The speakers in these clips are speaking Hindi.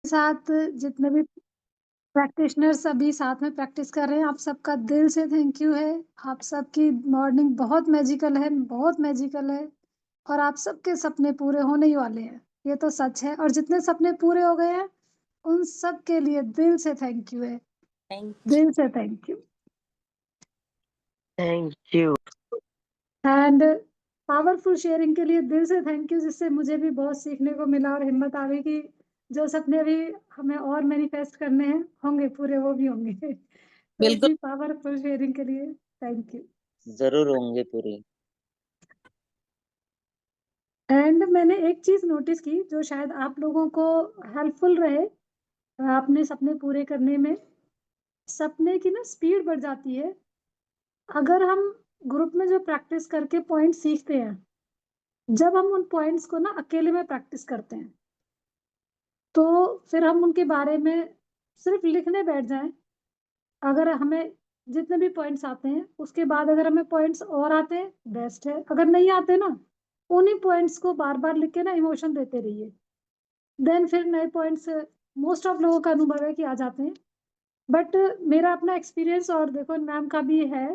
साथ जितने भी प्रैक्टिशनर्स अभी साथ में प्रैक्टिस कर रहे हैं, आप सबका दिल से थैंक यू है। आप सबकी मॉर्निंग बहुत मैजिकल है, बहुत मैजिकल है और आप सबके सपने पूरे होने ही वाले हैं, ये तो सच है। और जितने सपने पूरे हो गए हैं, उन सब के लिए दिल से थैंक यू है, दिल से thank you. Thank you. And powerful sharing के लिए दिल से थैंक यू, जिससे मुझे भी बहुत सीखने को मिला और हिम्मत आ गई कि जो सपने भी हमें और मैनिफेस्ट करने हैं होंगे पूरे, वो भी होंगे। तो बिल्कुल। जी, पावरफुल शेयरिंग के लिए थैंक यू। जरूर होंगे पूरे। एंड मैंने एक चीज नोटिस की जो शायद आप लोगों को हेल्पफुल रहे अपने सपने पूरे करने में। सपने की ना स्पीड बढ़ जाती है अगर हम ग्रुप में जो प्रैक्टिस करके पॉइंट सीखते हैं, जब हम उन पॉइंट्स को ना अकेले में प्रैक्टिस करते हैं तो फिर हम उनके बारे में सिर्फ लिखने बैठ जाएं, अगर हमें जितने भी पॉइंट्स आते हैं उसके बाद अगर हमें पॉइंट्स और आते हैं बेस्ट है, अगर नहीं आते ना उन्हीं पॉइंट्स को बार बार लिख के ना इमोशन देते रहिए, देन फिर नए पॉइंट्स मोस्ट ऑफ लोगों का अनुभव है कि आ जाते हैं। बट मेरा अपना एक्सपीरियंस और देखो मैम का भी है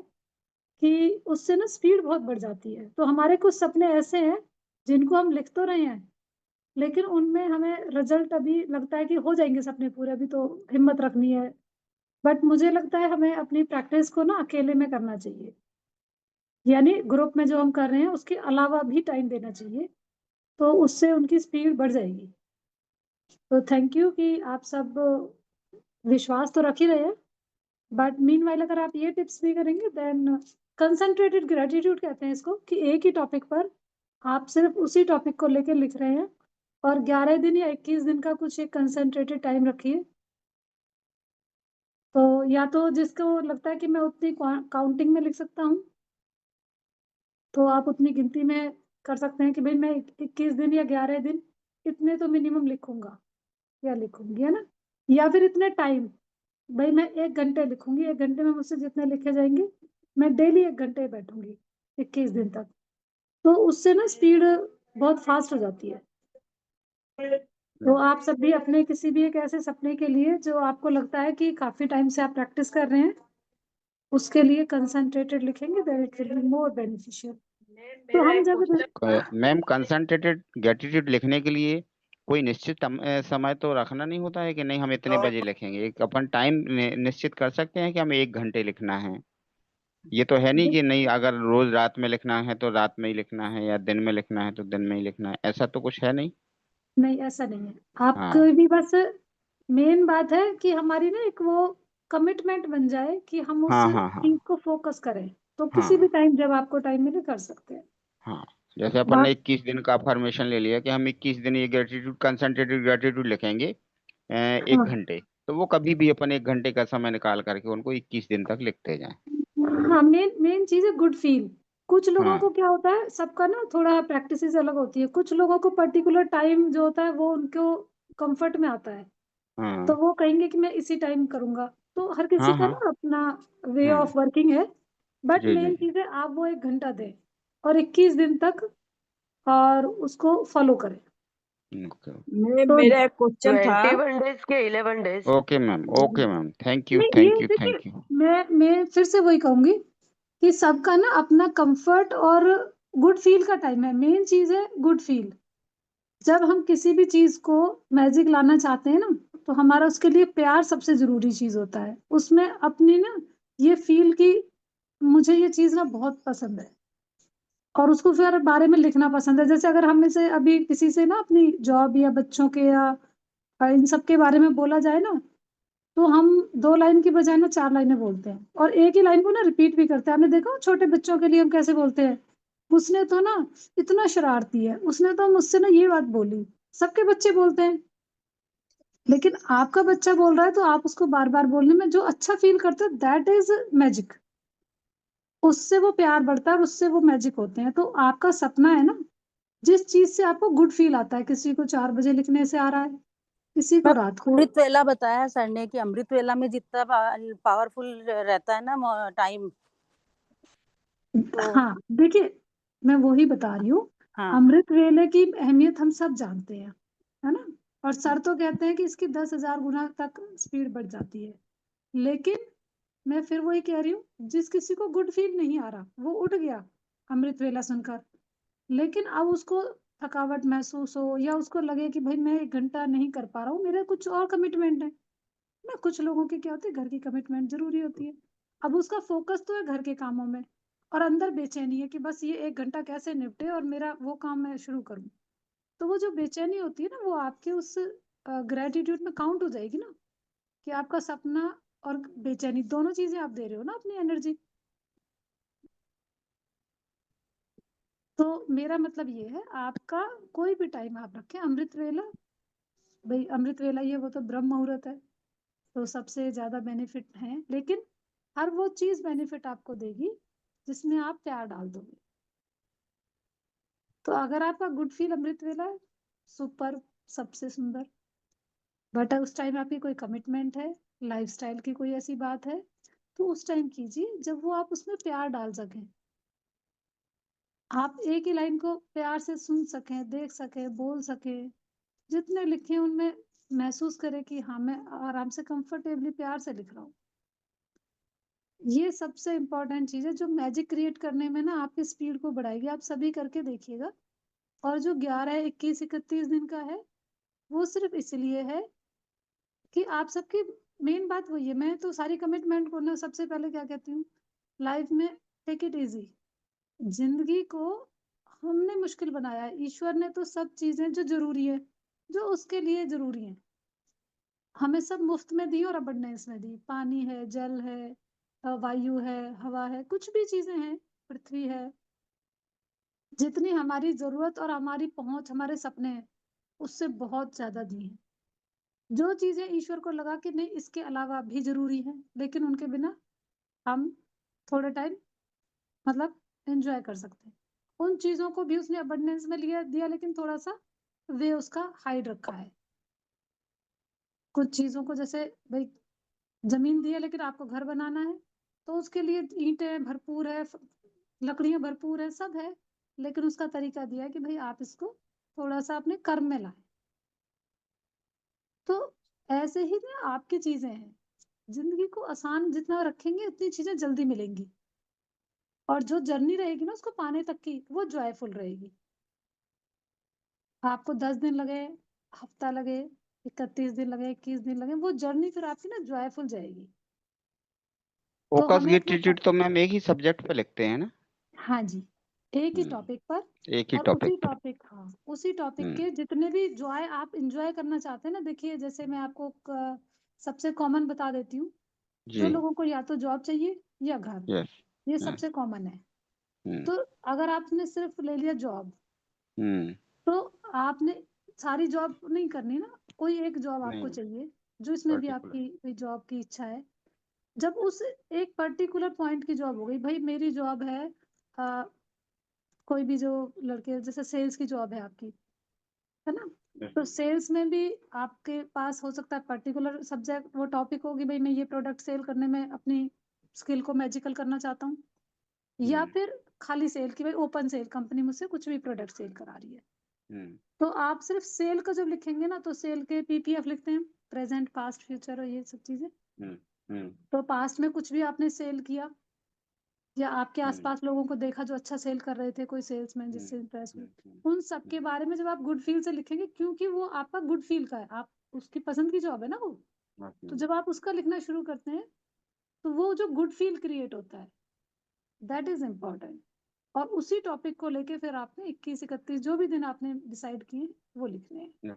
कि उससे ना स्पीड बहुत बढ़ जाती है। तो हमारे कुछ सपने ऐसे हैं जिनको हम लिख तो रहे हैं लेकिन उनमें हमें रिजल्ट अभी लगता है कि हो जाएंगे सपने पूरे, अभी तो हिम्मत रखनी है। बट मुझे लगता है हमें अपनी प्रैक्टिस को ना अकेले में करना चाहिए, यानी ग्रुप में जो हम कर रहे हैं उसके अलावा भी टाइम देना चाहिए, तो उससे उनकी स्पीड बढ़ जाएगी। तो थैंक यू कि आप सब विश्वास तो रख ही रहे हैं, बट मीनवाइल अगर आप ये टिप्स भी करेंगे देन कंसंट्रेटेड ग्रेटिट्यूड कहते हैं इसको, कि एक ही टॉपिक पर आप सिर्फ उसी टॉपिक को लेकर लिख रहे हैं और 11 दिन या 21 दिन का कुछ एक कंसंट्रेटेड टाइम रखिए। तो या तो जिसको लगता है कि मैं उतनी काउंटिंग में लिख सकता हूँ तो आप उतनी गिनती में कर सकते हैं कि भाई मैं 21 दिन या 11 दिन इतने तो मिनिमम लिखूंगा या लिखूंगी, है ना। या फिर इतने टाइम, भाई मैं 1 घंटे लिखूंगी, 1 घंटे में मुझसे जितने लिखे जाएंगे मैं डेली 1 घंटे बैठूंगी 21 दिन तक, तो उससे ना स्पीड बहुत फास्ट हो जाती है। तो आप सब भी अपने किसी भी एक ऐसे सपने के लिए जो आपको लगता है कि काफी टाइम से आप प्रैक्टिस कर रहे हैं उसके लिए कंसंट्रेटेड लिखेंगे, then it will be more beneficial. तो हम जब मैम कंसंट्रेटेड ग्रेटिट्यूड लिखने के लिए कोई निश्चित समय तो रखना नहीं होता है कि नहीं हम इतने बजे लिखेंगे, एक अपन टाइम निश्चित कर सकते हैं कि हमें 1 घंटे लिखना है। ये तो है नहीं कि नहीं अगर रोज रात में लिखना है तो रात में ही लिखना है या दिन में लिखना है तो दिन में ही लिखना है, ऐसा तो कुछ है नहीं। नहीं ऐसा नहीं है, आपको हाँ भी बस मेन बात है कि हमारी ना एक वो कमिटमेंट बन जाए कि हम उस हाँ हाँ हाँ चीज को फोकस करें, तो किसी भी हाँ टाइम जब आपको टाइम मिले कर सकते हैं। हाँ। जैसे अपन ने बात 21 दिन का फॉर्मेशन ले लिया कि हम 21 दिन ये ग्रेटिट्यूड कंसंट्रेटेड ग्रेटिट्यूड लिखेंगे 1 घंटे, तो वो कभी भी अपन 1 घंटे का समय निकाल करके उनको 21 दिन तक लिखते जाएं। हाँ, मेन मेन चीज है गुड फील। कुछ लोगों हाँ को क्या होता है, सबका ना थोड़ा प्रैक्टिस अलग होती है, कुछ लोगों को पर्टिकुलर टाइम जो होता है वो उनको कंफर्ट में आता है, तो हाँ वो कहेंगे कि मैं इसी टाइम करूंगा। तो हर किसी हाँ का हाँ। ना अपना वे हम्म। ऑफ वर्किंग है। बट जी जी मेन जी। चीज है आप वो 1 घंटा दें और 21 दिन तक और उसको फॉलो करें। ओके तो मेरा एक क्वेश्चन था। 21 days के 11 days। Okay ma'am thank you मैं ये थैंक यू देखिए, थैंक यू। मैं फिर से वही कहूंगी कि सबका ना अपना कंफर्ट और गुड फील का टाइम है, मेन चीज है गुड फील। जब हम किसी भी चीज को मैजिक लाना चाहते हैं ना, तो हमारा उसके लिए प्यार सबसे जरूरी चीज होता है, उसमें अपनी ना ये फील की मुझे ये चीज ना बहुत पसंद है और उसको फिर बारे में लिखना पसंद है। जैसे अगर हम में से अभी किसी से ना अपनी जॉब या बच्चों के या इन सब के बारे में बोला जाए ना, तो हम 2 लाइन की बजाय ना 4 लाइनें बोलते हैं और एक ही लाइन को ना रिपीट भी करते हैं। आपने देखा छोटे बच्चों के लिए हम कैसे बोलते हैं, उसने तो ना इतना शरारती है, उसने तो मुझसे ना ये बात बोली, सबके बच्चे बोलते हैं। लेकिन आपका बच्चा बोल रहा है तो आप उसको बार बार बोलने में जो अच्छा फील करते हैं दैट इज मैजिक, उससे वो प्यार बढ़ता है और उससे वो मैजिक होते हैं। तो आपका सपना है ना, जिस चीज से आपको गुड फील आता है, किसी को 4 बजे लिखने से आ रहा है, किसी को रात को। अमृत वेला बताया सर ने कि अमृत वेला में जितना पावरफुल रहता है ना टाइम, तो हाँ देखिए, मैं वही बता रही हूँ, हाँ अमृत वेले की अहमियत हम सब जानते हैं, है ना। और सर तो कहते हैं कि इसकी 10,000 गुना तक स्पीड बढ़ जाती है। लेकिन मैं फिर वही कह रही हूँ, जिस किसी को गुड फील नहीं आ रहा वो उठ गया अमृत वेला सुनकर, लेकिन अब उसको थकावट महसूस हो या उसको लगे कि भाई मैं 1 घंटा नहीं कर पा रहा हूँ, मेरा कुछ और कमिटमेंट है ना। कुछ लोगों की क्या होती है, घर की कमिटमेंट जरूरी होती है। अब उसका फोकस तो है घर के कामों में, और अंदर बेचैनी है कि बस ये 1 घंटा कैसे निपटे और मेरा वो काम मैं शुरू करूँ। तो वो जो बेचैनी होती है ना, वो आपके उस ग्रेटिट्यूड में काउंट हो जाएगी ना, कि आपका सपना और बेचैनी दोनों चीजें आप दे रहे हो ना अपनी एनर्जी। तो मेरा मतलब ये है, आपका कोई भी टाइम आप रखें, अमृत वेला, भाई अमृत वेला ये वो तो ब्रह्म मुहूर्त है, तो सबसे ज्यादा बेनिफिट है। लेकिन हर वो चीज बेनिफिट आपको देगी जिसमें आप प्यार डाल दोगे। तो अगर आपका गुड फील अमृत वेला है, सुपर, सबसे सुंदर। बट उस टाइम आपकी कोई कमिटमेंट है, लाइफस्टाइल की कोई ऐसी बात है, तो उस टाइम कीजिए जब वो आप उसमें प्यार डाल सकें। आप एक ही लाइन को प्यार से सुन सकें, देख सकें, बोल सकें, जितने लिखे उनमें महसूस करें कि हाँ मैं आराम से कंफर्टेबली प्यार से लिख रहा हूँ। ये सबसे इम्पोर्टेंट चीज है जो मैजिक क्रिएट करने में ना आपकी स्पीड को बढ़ाएगी। आप सभी करके देखिएगा। और जो 11, 21, 31 दिन का है, वो सिर्फ इसलिए है कि आप सबकी मेन बात वही है। मैं तो सारी कमिटमेंट को ना सबसे पहले क्या कहती हूँ, लाइफ में टेक इट इजी। जिंदगी को हमने मुश्किल बनाया है, ईश्वर ने तो सब चीजें जो जरूरी है, जो उसके लिए जरूरी है, हमें सब मुफ्त में दी और अबंडेंस में दी। पानी है, जल है, वायु है, हवा है, कुछ भी चीजें हैं, पृथ्वी है, जितनी हमारी जरूरत और हमारी पहुंच, हमारे सपने हैं, उससे बहुत ज्यादा दी है। जो चीजें ईश्वर को लगा कि नहीं इसके अलावा भी जरूरी है, लेकिन उनके बिना हम थोड़े टाइम मतलब एंजॉय कर सकते हैं, उन चीजों को भी उसने अबंडेंस में लिया दिया, लेकिन थोड़ा सा वे उसका हाइड रखा है। कुछ चीजों को जैसे भाई जमीन दी है लेकिन आपको घर बनाना है, तो उसके लिए ईंटें भरपूर है, लकड़ियां भरपूर है, सब है, लेकिन उसका तरीका दिया है कि भाई आप इसको थोड़ा सा अपने कर्म में लाएं। तो ऐसे ही ना आपकी चीजें हैं, जिंदगी को आसान जितना रखेंगे उतनी चीजें जल्दी मिलेंगी, और जो जर्नी रहेगी ना उसको पाने तक की, वो जॉयफुल रहेगी। आपको 10 दिन लगे, हफ्ता लगे, 31 दिन लगे, 21 दिन लगे, वो जर्नी फिर आपकी ना जॉयफुल जाएगी। तो फोकस हमें अपना ग्रेटिट्यूड तो मैम एक ही सब्जेक्ट पे लिखते हैं ना? हाँ जी, एक ही हम्म, टॉपिक पर, एक ही और टॉपिक उसी पर। टॉपिक, हाँ उसी टॉपिक हम्म, के जितने भी जॉय आप इंजॉय करना चाहते हैं ना, देखिए जैसे मैं आपको सबसे कॉमन बता देती हूँ। जो जी। लोगों को या तो जॉब चाहिए या घर, यस। ये यस। सबसे कॉमन है। हम्म। तो अगर आपने सिर्फ ले लिया जॉब, हम्म। तो आपने सारी जॉब नहीं करनी ना, कोई एक जॉब आपको नहीं, चाहिए जो इसमें भी पर्टिकुलर। आपकी कोई जॉब की इच्छा है। जब उस एक पर्टिकुलर पॉइंट की जॉब हो गई, भाई मेरी जॉब है कोई भी जो लड़के जैसे सेल्स की जॉब है आपकी, है ना, तो सेल्स में भी आपके पास हो सकता है पर्टिकुलर सब्जेक्ट, वो टॉपिक होगी, भाई मैं ये प्रोडक्ट सेल करने में अपनी स्किल को मैजिकल करना चाहता हूँ, या हम्म। फिर खाली सेल की, भाई ओपन सेल, कंपनी मुझसे कुछ भी प्रोडक्ट सेल करा रही है। हम्म। तो आप सिर्फ सेल का जब लिखेंगे ना, तो सेल के पीपीएफ लिखते हैं, प्रेजेंट, पास्ट, फ्यूचर और ये सब चीजें। हम्म। हम्म। तो पास्ट में कुछ भी आपने सेल किया, या आपके हम्म। आसपास लोगों को देखा जो अच्छा सेल कर रहे थे, कोई सेल्समैन हम्म। जिससे इंप्रेस हुए, हम्म। उन सब के बारे में जब आप गुड फील से लिखेंगे, क्योंकि वो आपका गुड फील का है, आप उसकी पसंद की जॉब है ना वो, तो जब आप उसका लिखना शुरू करते हैं, तो वो जो गुड फील क्रिएट होता है, दैट इज इम्पोर्टेंट। और उसी टॉपिक को लेके फिर आपने 21, 31 जो भी दिन आपने डिसाइड किए वो लिखने हैं।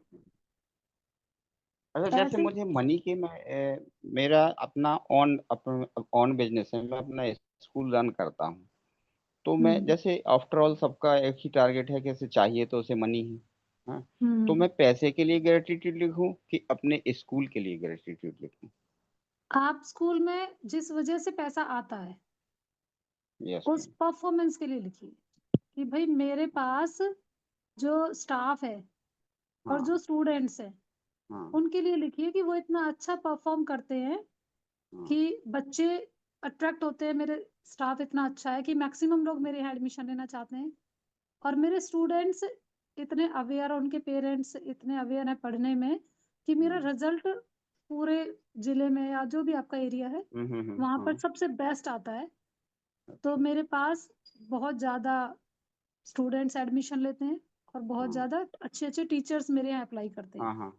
अच्छा, जैसे ऐसे मुझे मनी के मेरा अपना ऑन बिजनेस है, मैं अपना स्कूल रन करता हूँ। तो मैं हम्म जैसे आफ्टर ऑल सबका एक ही टारगेट है कि उसे चाहिए तो उसे मनी ही। हाँ। तो हम्म मैं पैसे के लिए ग्रेटिट्यूड लिखूं कि अपने स्कूल के लिए ग्रेटिट्यूड लिखूं? आप स्कूल में जिस वजह से पैसा आता है, यस उस मैम। परफॉर्मेंस के लिए लिखिए कि भाई मेरे पास जो स्टाफ है और हाँ। जो स्टूडेंट्स हैं, हाँ। उनके लिए लिखिए कि वो इतना अच्छा परफॉर्म करते हैं हाँ। कि बच्चे अट्रैक्ट होते हैं, मेरे स्टाफ इतना अच्छा है कि मैक्सिमम लोग मेरे यहाँ एडमिशन लेना चाहते हैं, और मेरे स्टूडेंट्स इतने अवेयर और उनके पेरेंट्स इतने अवेयर हैं पढ़ने में कि मेरा रिजल्ट पूरे जिले में या जो भी आपका एरिया है वहाँ पर सबसे बेस्ट आता है। तो मेरे पास बहुत ज़्यादा स्टूडेंट्स एडमिशन लेते हैं और बहुत ज़्यादा अच्छे-अच्छे टीचर्स मेरे यहाँ अप्लाई करते हैं।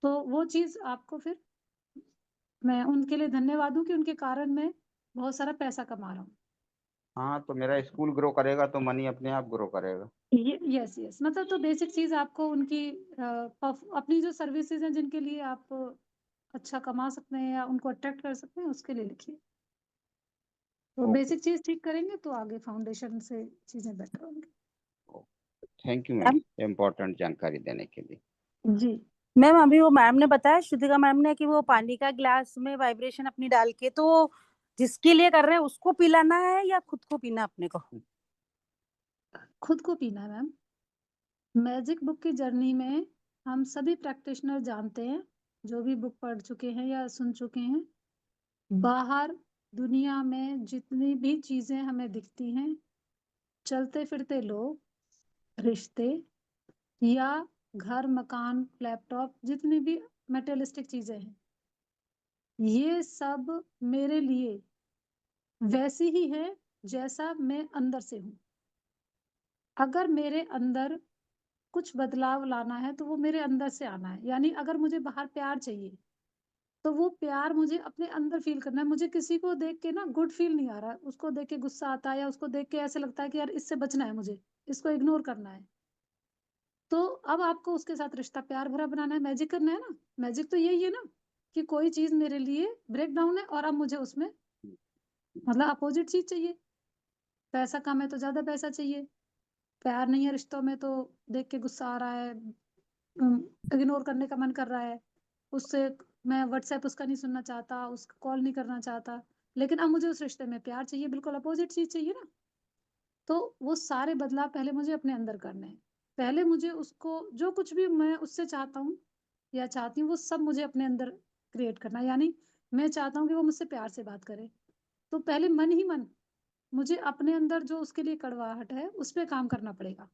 तो वो चीज़ आपको फिर मैं उनके लिए धन्यवाद हूँ कि उनके कारण मैं बहुत सारा पैसा कमा रहा हूँ। हाँ, तो मेरा स्कूल ग्रो करेगा तो मनी अपने आप ग्रो करेगा। यस मतलब तो बेसिक चीज़ आपको उनकी अपनी जो सर्विसेज हैं जिनके लिए आप अच्छा कमा सकते हैं या उनको अट्रैक्ट कर सकते हैं उसके लिए लिखिए। तो बेसिक चीज़ ठीक करेंगे तो आगे फाउंडेशन से चीज़ें बेटर होंगी। थैंक यू मैम, इम्पोर्टेंट जानकारी देने के लिए। जी मैम अभी वो मैम ने बताया, श्रुतिका मैम ने, कि वो पानी का ग्लास में वाइब्रेशन अपनी डाल के, तो जिसके लिए कर रहे हैं उसको पिलाना है या खुद को पीना अपने को? खुद को पीना है मैम। मैजिक बुक की जर्नी में हम सभी प्रैक्टिशनर जानते हैं, जो भी बुक पढ़ चुके हैं या सुन चुके हैं, बाहर दुनिया में जितनी भी चीजें हमें दिखती हैं, चलते फिरते लोग, रिश्ते या घर मकान लैपटॉप जितनी भी मटेरियलिस्टिक चीजें हैं, ये सब मेरे लिए वैसी ही है जैसा मैं अंदर से हूँ। अगर मेरे अंदर कुछ बदलाव लाना है तो वो मेरे अंदर से आना है। यानी अगर मुझे बाहर प्यार चाहिए तो वो प्यार मुझे अपने अंदर फील करना है। मुझे किसी को देख के ना गुड फील नहीं आ रहा है, उसको देख के गुस्सा आता है या उसको देख के ऐसे लगता है कि यार इससे बचना है, मुझे इसको इग्नोर करना है। तो अब आपको उसके साथ रिश्ता प्यार भरा बनाना है, मैजिक करना है ना। मैजिक तो यही है ना कि कोई चीज मेरे लिए ब्रेक डाउन है और अब मुझे उसमें मतलब अपोजिट चीज चाहिए। पैसा कम है तो ज्यादा पैसा चाहिए, प्यार नहीं है रिश्तों में तो देख के गुस्सा आ रहा है, इग्नोर करने का मन कर रहा है, उससे मैं व्हाट्सएप उसका नहीं सुनना चाहता, उसका कॉल नहीं करना चाहता। लेकिन अब मुझे उस रिश्ते में प्यार चाहिए, बिल्कुल अपोजिट चीज चाहिए ना। तो वो सारे बदलाव पहले मुझे अपने अंदर करने हैं। पहले मुझे उसको जो कुछ भी मैं उससे चाहता हूँ या चाहती हूँ वो सब मुझे अपने अंदर क्रिएट करना है। यानी मैं चाहता हूँ कि वो मुझसे प्यार से बात करे, तो पहले मन ही मन मुझे अपने अंदर जो उसके लिए कड़वाहट है उस पे काम करना पड़ेगा।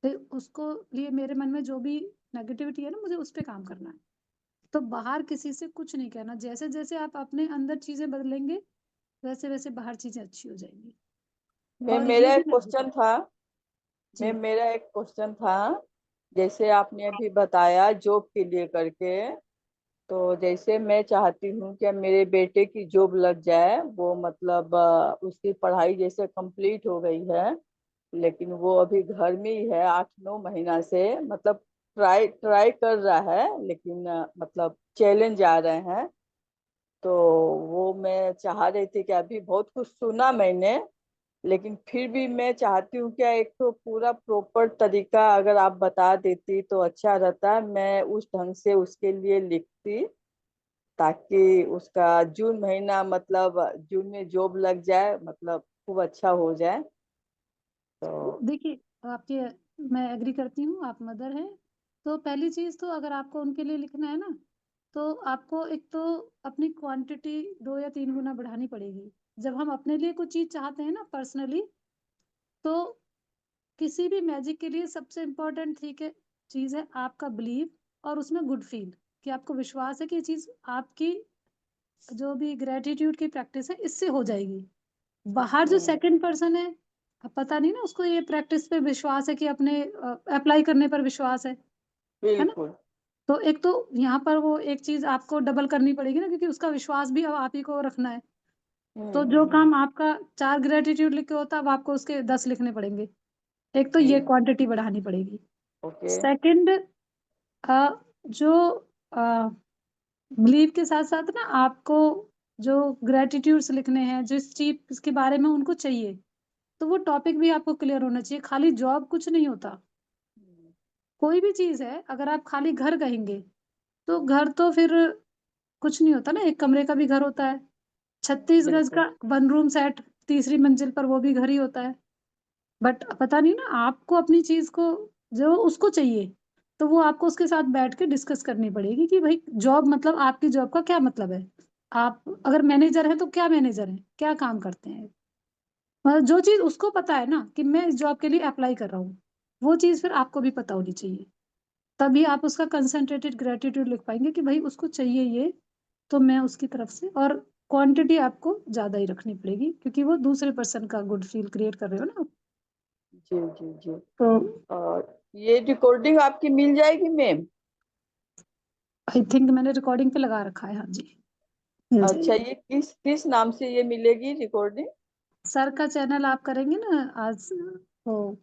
फिर उसको लिए मेरे मन में जो भी नेगेटिविटी है ना, मुझे उस पे काम करना है। तो बाहर किसी से कुछ नहीं कहना। जैसे जैसे आप अपने अंदर चीजें बदलेंगे वैसे वैसे बाहर चीजें अच्छी हो जाएंगी। मैं और ये मेरा भी एक क्वेश्चन था जी मैं मेरा एक क्वेश्चन था जैसे आपने अभी बताया जॉब के लिए करके, तो जैसे मैं चाहती हूँ कि मेरे बेटे की जॉब लग जाए, वो मतलब उसकी पढ़ाई जैसे कंप्लीट हो गई है, लेकिन वो अभी घर में ही है 8-9 महीना से, मतलब ट्राई ट्राई कर रहा है, लेकिन मतलब चैलेंज आ रहे हैं। तो वो मैं चाह रही थी कि अभी बहुत कुछ सुना मैंने, लेकिन फिर भी मैं चाहती हूँ क्या एक तो पूरा प्रॉपर तरीका अगर आप बता देती तो अच्छा रहता, मैं उस ढंग से उसके लिए लिखती, ताकि उसका जून महीना मतलब जून में जॉब लग जाए, मतलब खूब अच्छा हो जाए। तो देखिए आपके मैं एग्री करती हूँ, आप मदर हैं। तो पहली चीज तो अगर आपको उनके लिए लिखना है ना, तो आपको एक तो अपनी क्वांटिटी 2 या 3 गुना बढ़ानी पड़ेगी। जब हम अपने लिए कुछ चीज चाहते हैं ना पर्सनली, तो किसी भी मैजिक के लिए सबसे इम्पोर्टेंट ठीक है चीज है आपका बिलीव और उसमें गुड फील, कि आपको विश्वास है कि ये चीज आपकी जो भी ग्रेटिट्यूड की प्रैक्टिस है इससे हो जाएगी। बाहर जो सेकंड पर्सन है, अब पता नहीं ना उसको ये प्रैक्टिस पे विश्वास है कि अपने अप्लाई करने पर विश्वास है ना। बिल्कुल। तो एक तो यहाँ पर वो एक चीज आपको डबल करनी पड़ेगी ना, क्योंकि उसका विश्वास भी अब आप ही को रखना है। तो जो काम आपका 4 ग्रेटिट्यूड लिख के होता है अब आपको उसके 10 लिखने पड़ेंगे। एक तो ये जी। क्वांटिटी बढ़ानी पड़ेगी। ओके। सेकंड जो बिलीव के साथ साथ ना आपको जो ग्रेटिट्यूड्स लिखने हैं जिस चीज के बारे में उनको चाहिए, तो वो टॉपिक भी आपको क्लियर होना चाहिए। खाली जॉब कुछ नहीं होता, कोई भी चीज है। अगर आप खाली घर कहेंगे तो घर तो फिर कुछ नहीं होता ना, एक कमरे का भी घर होता है, 36 गज बिल्कुल। का 1 रूम सेट तीसरी मंजिल पर वो भी घर ही होता है। बट पता नहीं ना आपको अपनी चीज को जो उसको चाहिए, तो वो आपको उसके साथ बैठ के डिस्कस करनी पड़ेगी कि भाई जॉब मतलब आपकी जॉब का क्या मतलब है। आप अगर मैनेजर हैं तो क्या मैनेजर हैं, क्या काम करते हैं। मतलब जो चीज उसको पता है ना कि मैं इस जॉब के लिए अप्लाई कर रहा हूँ, वो चीज़ फिर आपको भी पता होनी चाहिए। तभी आप उसका कंसंट्रेटेड ग्रैटिट्यूड लिख पाएँगे कि भई उसको चाहिए ये, तो मैं उसकी तरफ से, और क्वांटिटी आपको ज़्यादा ही रखनी पड़ेगी क्योंकि वो दूसरे पर्सन का गुड फ़ील क्रिएट कर रहे हो ना आप। जी, जी, जी। तो और ये रिकॉर्डिंग आपकी मिल जाएगी मैम? आई थिंक मैंने रिकॉर्डिंग पे लगा रखा है, हाँ जी, मिल अच्छा, जाएगी। ये किस नाम से ये मिलेगी रिकॉर्डिंग? सर का चैनल आप करेंगे ना आज, तो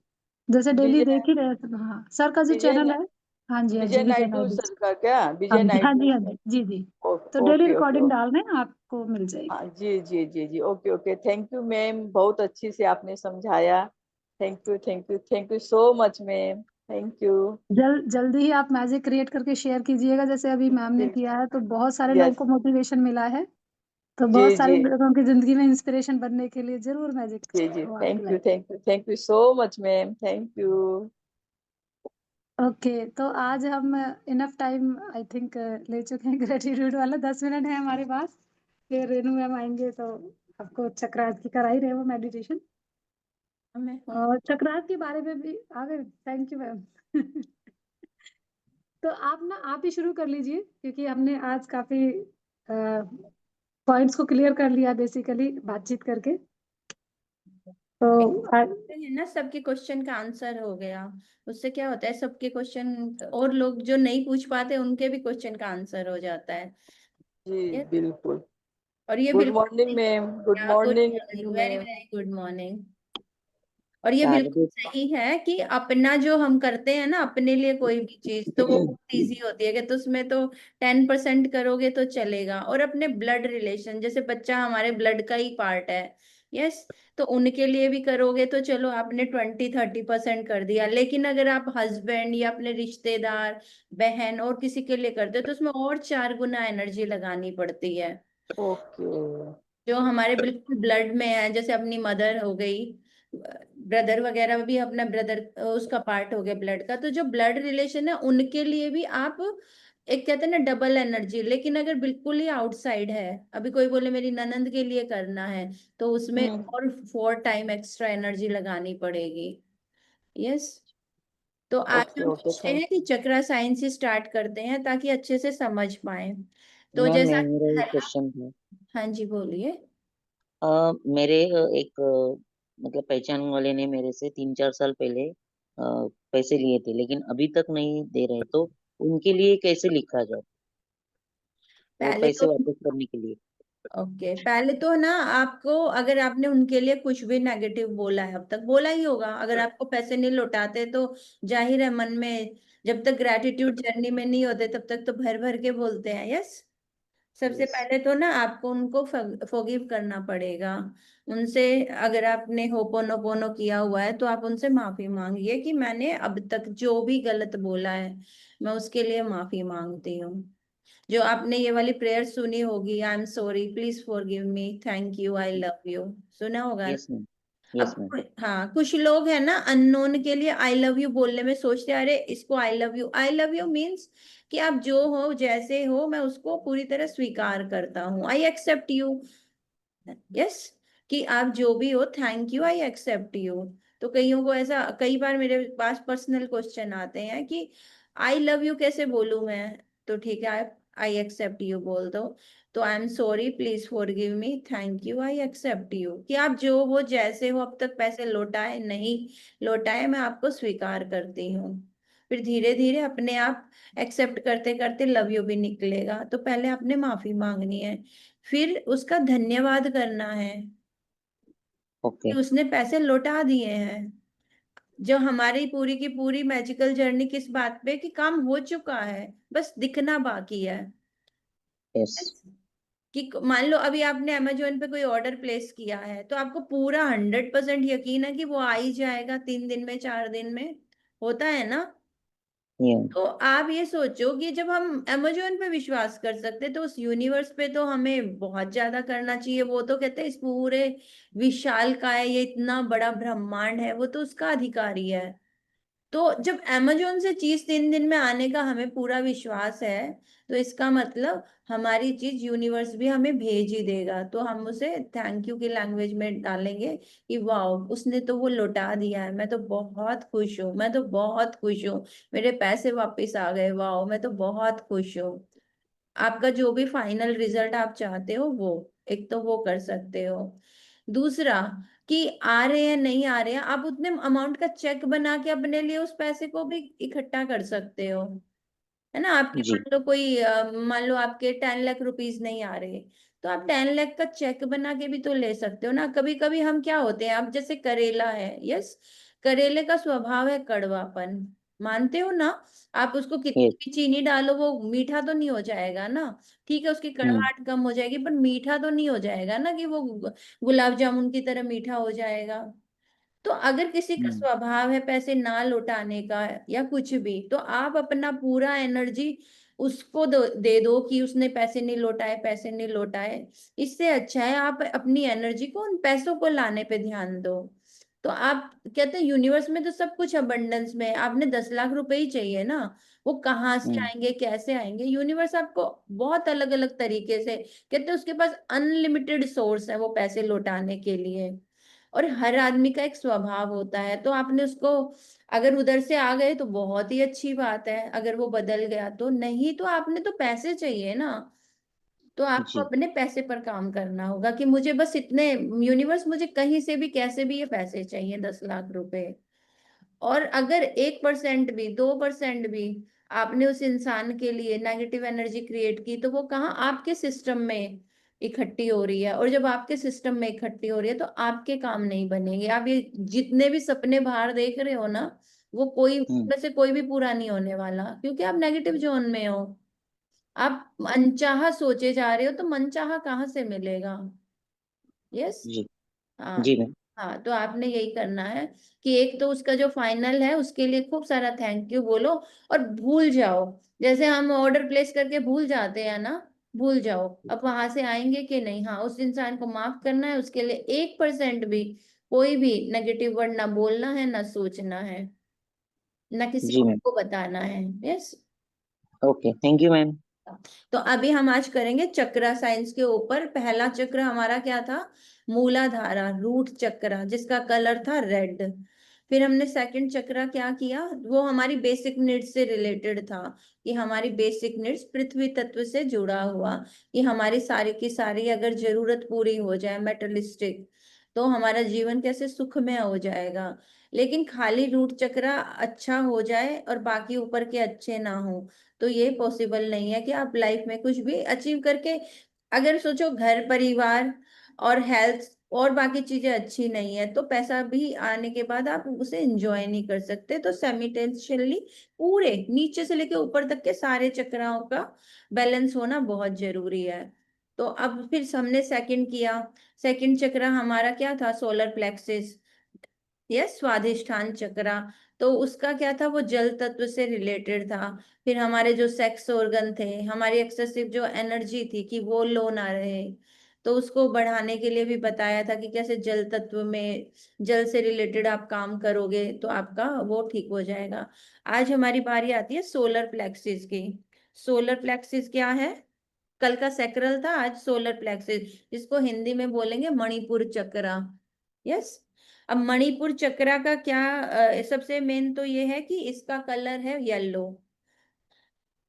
जैसे डेली विजय देख ही रहे थे, हाँ, सर का जो विजय चैनल न- है, हाँ जी, हाँ जी, विजय विजय नायडू नायडू। सर का क्या? हाँ विजय जी, हाँ नायडू जी, हाँ सर। जी, जी, जी। तो daily okay, okay, recording okay. डालना है, आपको मिल जाएगी। हाँ जी, जी, जी, जी। Okay, okay. Thank you ma'am, बहुत अच्छी से आपने समझाया। Thank you, thank you, thank you so much ma'am. Thank you. जल्दी ही आप मैजिक क्रिएट करके शेयर कीजिएगा, जैसे अभी मैम ने किया है, तो बहुत सारे लोगों यस। को मोटिवेशन मिला है। तो जी, बहुत सारे जी, लोगों की ज़िंदगी में इंस्पिरेशन बनने के लिए ज़रूर मैजिक जी, जी। वो आपकी thank you, life. Thank you, thank you so much ma'am. Thank you. Okay, तो आज हम इनफ टाइम आई थिंक ले चुके हैं ग्रेटिट्यूड वाला, 10 मिनट है हमारे पास। फिर रेनू मैम आएँगे तो आपको चक्रास की करा ही रहे वो मेडिटेशन। और चक्रास के बारे में भी आ गए, थैंक यू मैम। तो आप ही शुरू कर लीजिए क्योंकि हमने आज काफ़ी पॉइंट्स को क्लियर कर लिया बेसिकली बातचीत करके। तो है ना, सबके क्वेश्चन का आंसर हो गया। उससे क्या होता है, सबके क्वेश्चन और लोग जो नहीं पूछ पाते उनके भी क्वेश्चन का आंसर हो जाता है। जी, Yes? बिल्कुल। और ये गुड बिल्कुल morning ma'am. Good good morning Renu morning, very ma'am. Very good morning. और ये बिल्कुल शारदीप सही है कि अपना जो हम करते हैं ना अपने लिए कोई भी चीज, तो वो बहुत ईजी होती है कि तो उसमें तो 10% करोगे तो चलेगा। और अपने ब्लड रिलेशन, जैसे बच्चा हमारे ब्लड का ही पार्ट है, यस, तो उनके लिए भी करोगे तो चलो आपने 20-30% कर दिया। लेकिन अगर आप हस्बैंड या अपने रिश्तेदार, बहन और किसी के लिए करते हो तो उसमें और 4 गुना एनर्जी लगानी पड़ती है, ओके। जो हमारे बिल्कुल ब्लड में है। जैसे अपनी मदर हो गई, ब्रदर वगैरह भी अपना ब्रदर उसका पार्ट हो गया ब्लड का। तो जो ब्लड रिलेशन है उनके लिए भी आप एक कहते हैं ना डबल एनर्जी। लेकिन अगर बिल्कुल ही आउटसाइड है, अभी कोई बोले मेरी ननंद के लिए करना है, तो उसमें और 4 टाइम एक्स्ट्रा एनर्जी लगानी पड़ेगी। यस। तो आज ओके, हम ओके। सोचते थैंक हैं कि चक्रा साइंस ही स्टार्ट करते हैं ताकि अच्छे से समझ पाए। तो मैम, जैसा मेरा एक क्वेश्चन था। हाँ जी बोलिए। मेरे एक मतलब पहचान वाले ने मेरे से 3-4 साल पहले पैसे लिए थे, लेकिन अभी तक नहीं दे रहे, तो उनके लिए कैसे लिखा जाए वो पहले पैसे तो वापस करने के लिए? ओके, पहले तो ना आपको, अगर आपने उनके लिए कुछ भी नेगेटिव बोला है, अब तक बोला ही होगा, अगर आपको पैसे नहीं लौटाते तो जाहिर है मन में, जब तक ग्रैटिट्यूड जर्नी में नहीं होते तब तक तो भर भर के बोलते हैं। यस। सबसे यस। पहले तो ना आपको उनको फॉरगिव करना पड़ेगा। उनसे, अगर आपने होपोनोपोनो किया हुआ है तो आप उनसे माफी मांगिए कि मैंने अब तक जो भी गलत बोला है मैं उसके लिए माफी मांगती हूँ। जो आपने ये वाली प्रेयर सुनी होगी, आई am sorry, please forgive me, thank you, I love you, सुना होगा ना? Yes ma'am. Yes ma'am. अब हाँ, कुछ लोग है ना अननोन के लिए आई लव यू बोलने में सोचते हैं अरे इसको आई लव यू मीन्स कि आप जो हो जैसे हो मैं उसको पूरी तरह स्वीकार करता हूँ, आई एक्सेप्ट यू। यस। कि आप जो भी हो, thank you, I accept you. तो कईयों को ऐसा, कई बार मेरे पास पर्सनल क्वेश्चन आते हैं कि आई लव यू कैसे बोलूं मैं? तो ठीक है, आई एक्सेप्ट यू बोल दो। तो I am sorry, please forgive me, thank you, I accept you. कि आप जो हो जैसे हो, अब तक पैसे लौटाए नहीं लौटाए मैं आपको स्वीकार करती हूँ। फिर धीरे धीरे अपने आप एक्सेप्ट करते करते लव यू भी निकलेगा। तो पहले आपने माफी मांगनी है, फिर उसका धन्यवाद करना है ओके। कि उसने पैसे लौटा दिए हैं। जो हमारी पूरी की पूरी मैजिकल जर्नी किस बात पे, कि काम हो चुका है, बस दिखना बाकी है। यस। कि मान लो अभी आपने अमेजोन पे कोई ऑर्डर प्लेस किया है तो आपको पूरा 100% यकीन है कि वो आ ही जाएगा 3 दिन में, 4 दिन में, होता है ना? तो आप ये सोचो कि जब हम अमेजोन पे विश्वास कर सकते तो उस यूनिवर्स पे तो हमें बहुत ज्यादा करना चाहिए। वो तो कहते हैं इस पूरे विशाल का है, ये इतना बड़ा ब्रह्मांड है, वो तो उसका अधिकारी है। तो जब अमेजोन से चीज 3 दिन में आने का हमें पूरा विश्वास है, तो इसका मतलब हमारी चीज यूनिवर्स भी हमें भेज ही देगा। तो हम उसे थैंक यू की लैंग्वेज में डालेंगे कि वाह, उसने तो वो लौटा दिया है, मैं तो बहुत खुश हूँ, मैं तो बहुत खुश हूँ, मेरे पैसे वापस आ गए, वाह मैं तो बहुत खुश हूँ। आपका जो भी फाइनल रिजल्ट आप चाहते हो वो, एक तो वो कर सकते हो। दूसरा कि आ रहे हैं नहीं आ रहे हैं, आप उतने अमाउंट का चेक बना के अपने लिए उस पैसे को भी इकट्ठा कर सकते हो, है ना। आपके जी, मान लो कोई मान लो आपके 10 लाख रुपीज नहीं आ रहे, तो आप 10 लाख का चेक बना के भी तो ले सकते हो ना। कभी कभी हम क्या होते हैं, अब जैसे करेला है, यस, करेले का स्वभाव है कड़वापन, मानते हो ना। आप उसको कितनी यस, भी चीनी डालो वो मीठा तो नहीं हो जाएगा ना। ठीक है, उसकी हुँ, कड़वाहट कम हो जाएगी, पर मीठा तो नहीं हो जाएगा ना कि वो गुलाब जामुन की तरह मीठा हो जाएगा। तो अगर किसी का हुँ, स्वभाव है पैसे ना लौटाने का या कुछ भी, तो आप अपना पूरा एनर्जी उसको दे दो कि उसने पैसे नहीं लौटाए, पैसे नहीं लौटाए। इससे अच्छा है आप अपनी एनर्जी को उन पैसों को लाने पे ध्यान दो। तो आप कहते हैं यूनिवर्स में तो सब कुछ अबंडेंस में है, आपने 10 लाख रुपए ही चाहिए ना, वो कहाँ से हुँ, आएंगे कैसे आएंगे, यूनिवर्स आपको बहुत अलग अलग तरीके से, कहते हैं उसके पास अनलिमिटेड सोर्स है वो पैसे लौटाने के लिए। और हर आदमी का एक स्वभाव होता है, तो आपने उसको, अगर उधर से आ गए तो बहुत ही अच्छी बात है, अगर वो बदल गया तो नहीं, तो आपने तो पैसे चाहिए ना। तो आपको जी, अपने पैसे पर काम करना होगा कि मुझे बस इतने, यूनिवर्स मुझे कहीं से भी कैसे भी ये पैसे चाहिए, 10 लाख रुपए। और अगर 1% भी 2% भी आपने उस इंसान के लिए नेगेटिव एनर्जी क्रिएट की, तो वो कहाँ आपके सिस्टम में इकट्ठी हो रही है, और जब आपके सिस्टम में इकट्ठी हो रही है तो आपके काम नहीं बनेंगे। आप ये जितने भी सपने बाहर देख रहे हो ना, वो कोई हुँ, में से कोई भी पूरा नहीं होने वाला, क्योंकि आप नेगेटिव जोन में हो। आप अनचाहा सोचे जा रहे हो, तो मनचाहा कहाँ से मिलेगा। यस। जी, हाँ। जी मैम, हाँ, तो आपने यही करना है कि एक तो उसका जो फाइनल है उसके लिए खूब सारा थैंक यू बोलो, और भूल जाओ। जैसे हम ऑर्डर प्लेस करके भूल जाते हैं ना, भूल जाओ। अब वहां से आएंगे कि नहीं, हाँ उस इंसान को माफ करना है, उसके लिए 1% भी कोई भी नेगेटिव वर्ड ना बोलना है, ना सोचना है, ना किसी जी और मैम, को बताना है। Yes. Okay, thank you ma'am. तो अभी हम आज करेंगे चक्रा साइंस के ऊपर। पहला चक्र हमारा क्या था, मूलाधारा, रूट चक्रा, जिसका कलर था रेड। फिर हमने सेकंड चक्रा क्या किया, वो हमारी बेसिक नीड्स से रिलेटेड था, कि हमारी बेसिक नीड्स पृथ्वी तत्व से जुड़ा हुआ, कि हमारी सारी की सारी अगर जरूरत पूरी हो जाए मेटलिस्टिक, तो हमारा जीवन कैसे सुखमय हो जाएगा। लेकिन खाली रूट चक्रा अच्छा हो जाए और बाकी ऊपर के अच्छे ना हो, तो ये पॉसिबल नहीं है कि आप लाइफ में कुछ भी अचीव करके, अगर सोचो घर परिवार और हेल्थ और बाकी चीजें अच्छी नहीं है, तो पैसा भी आने के बाद आप उसे एंजॉय नहीं कर सकते। तो सेमिटेंशियली पूरे नीचे से लेके ऊपर तक के सारे चक्राओं का बैलेंस होना बहुत जरूरी है। तो अब फिर हमने सेकंड किया। सेकंड चक्र हमारा क्या था, सोलर प्लेक्सिस, यस, स्वादिष्ठान चक्रा। तो उसका क्या था, वो जल तत्व से रिलेटेड था। फिर हमारे जो सेक्स ऑर्गन थे, हमारी एक्सेसिव जो एनर्जी थी कि वो लो ना रहे, तो उसको बढ़ाने के लिए भी बताया था कि कैसे जल तत्व में, जल से रिलेटेड आप काम करोगे तो आपका वो ठीक हो जाएगा। आज हमारी बारी आती है सोलर प्लेक्सिस की। सोलर प्लेक्सिस क्या है, कल का सैक्रल था, आज सोलर प्लेक्सिस, जिसको हिंदी में बोलेंगे मणिपुर चक्रा। यस। अब मणिपुर चक्रा का क्या, सबसे मेन तो ये है कि इसका कलर है येलो,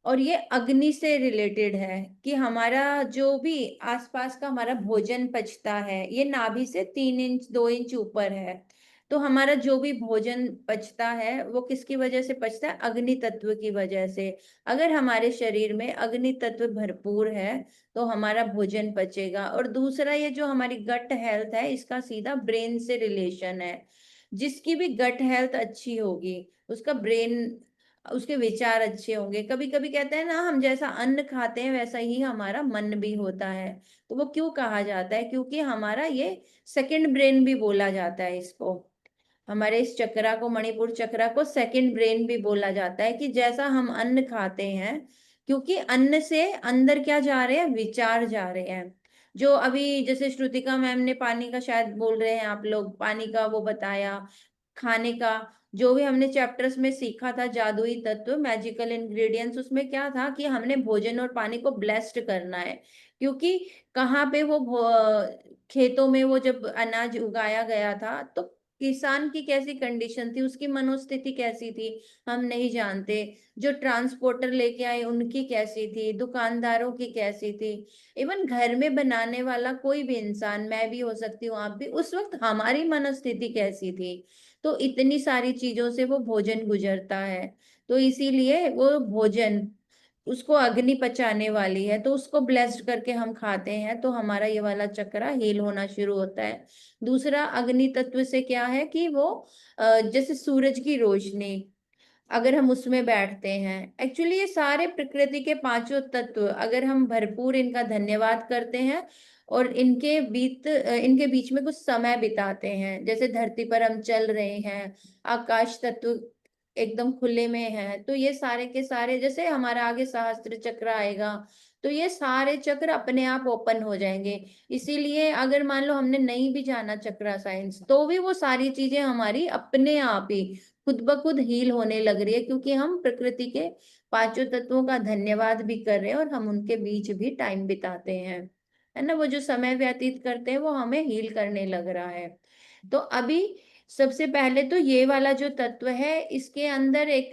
और ये अग्नि से रिलेटेड है, कि हमारा जो भी आसपास का हमारा भोजन पचता है, ये नाभि से 3 इंच 2 इंच ऊपर है। तो हमारा जो भी भोजन पचता है वो किसकी वजह से पचता है, अग्नि तत्व की वजह से। अगर हमारे शरीर में अग्नि तत्व भरपूर है तो हमारा भोजन पचेगा। और दूसरा, ये जो हमारी गट हेल्थ है, इसका सीधा ब्रेन से रिलेशन है। जिसकी भी गट हेल्थ अच्छी होगी, उसका ब्रेन, उसके विचार अच्छे होंगे। कभी कभी कहते हैं ना, हम जैसा अन्न खाते हैं वैसा ही हमारा मन भी होता है। तो वो क्यों कहा जाता है, क्योंकि हमारा ये सेकंड ब्रेन भी बोला जाता है इसको। हमारे इस चक्रा को, मणिपुर चक्रा को सेकंड ब्रेन भी बोला जाता है, कि जैसा हम अन्न खाते हैं, क्योंकि अन्न से अंदर क्या जा रहे हैं, विचार जा रहे हैं। जो अभी जैसे श्रुतिका मैम ने पानी का, शायद बोल रहे हैं आप लोग, पानी का वो बताया, खाने का, जो भी हमने चैप्टर्स में सीखा था जादुई तत्व, मैजिकल इंग्रेडिएंट्स, उसमें क्या था कि हमने भोजन और पानी को ब्लेस्ड करना है। क्योंकि कहाँ पे वो खेतों में वो जब अनाज उगाया गया था, तो किसान की कैसी कंडीशन थी, उसकी मनोस्थिति कैसी थी, हम नहीं जानते। जो ट्रांसपोर्टर लेके आए उनकी कैसी थी, दुकानदारों की कैसी थी, इवन घर में बनाने वाला कोई भी इंसान, मैं भी हो सकती हूँ, आप भी, उस वक्त हमारी मनोस्थिति कैसी थी। तो इतनी सारी चीजों से वो भोजन गुजरता है। तो इसीलिए वो भोजन, उसको अग्नि पचाने वाली है, तो उसको ब्लेस्ड करके हम खाते हैं, तो हमारा ये वाला चक्र हील होना शुरू होता है। दूसरा, अग्नि तत्व से क्या है कि वो जैसे सूरज की रोशनी, अगर हम उसमें बैठते हैं, एक्चुअली ये सारे प्रकृति के पांचों तत्व अगर हम भरपूर इनका धन्यवाद करते हैं और इनके बीच में कुछ समय बिताते हैं, जैसे धरती पर हम चल रहे हैं, आकाश तत्व एकदम खुले में है, तो ये सारे के सारे, जैसे हमारा आगे सहस्त्र चक्र आएगा, तो ये सारे चक्र अपने आप ओपन हो जाएंगे। इसीलिए अगर मान लो हमने नहीं भी जाना चक्रा साइंस, तो भी वो सारी चीजें हमारी अपने आप ही खुद ब खुद हील होने लग रही है, क्योंकि हम प्रकृति के पांचों तत्वों का धन्यवाद भी कर रहे हैं और हम उनके बीच भी टाइम बिताते हैं, है ना। वो जो समय व्यतीत करते हैं वो हमें हील करने लग रहा है। तो अभी सबसे पहले तो ये वाला जो तत्व है, इसके अंदर एक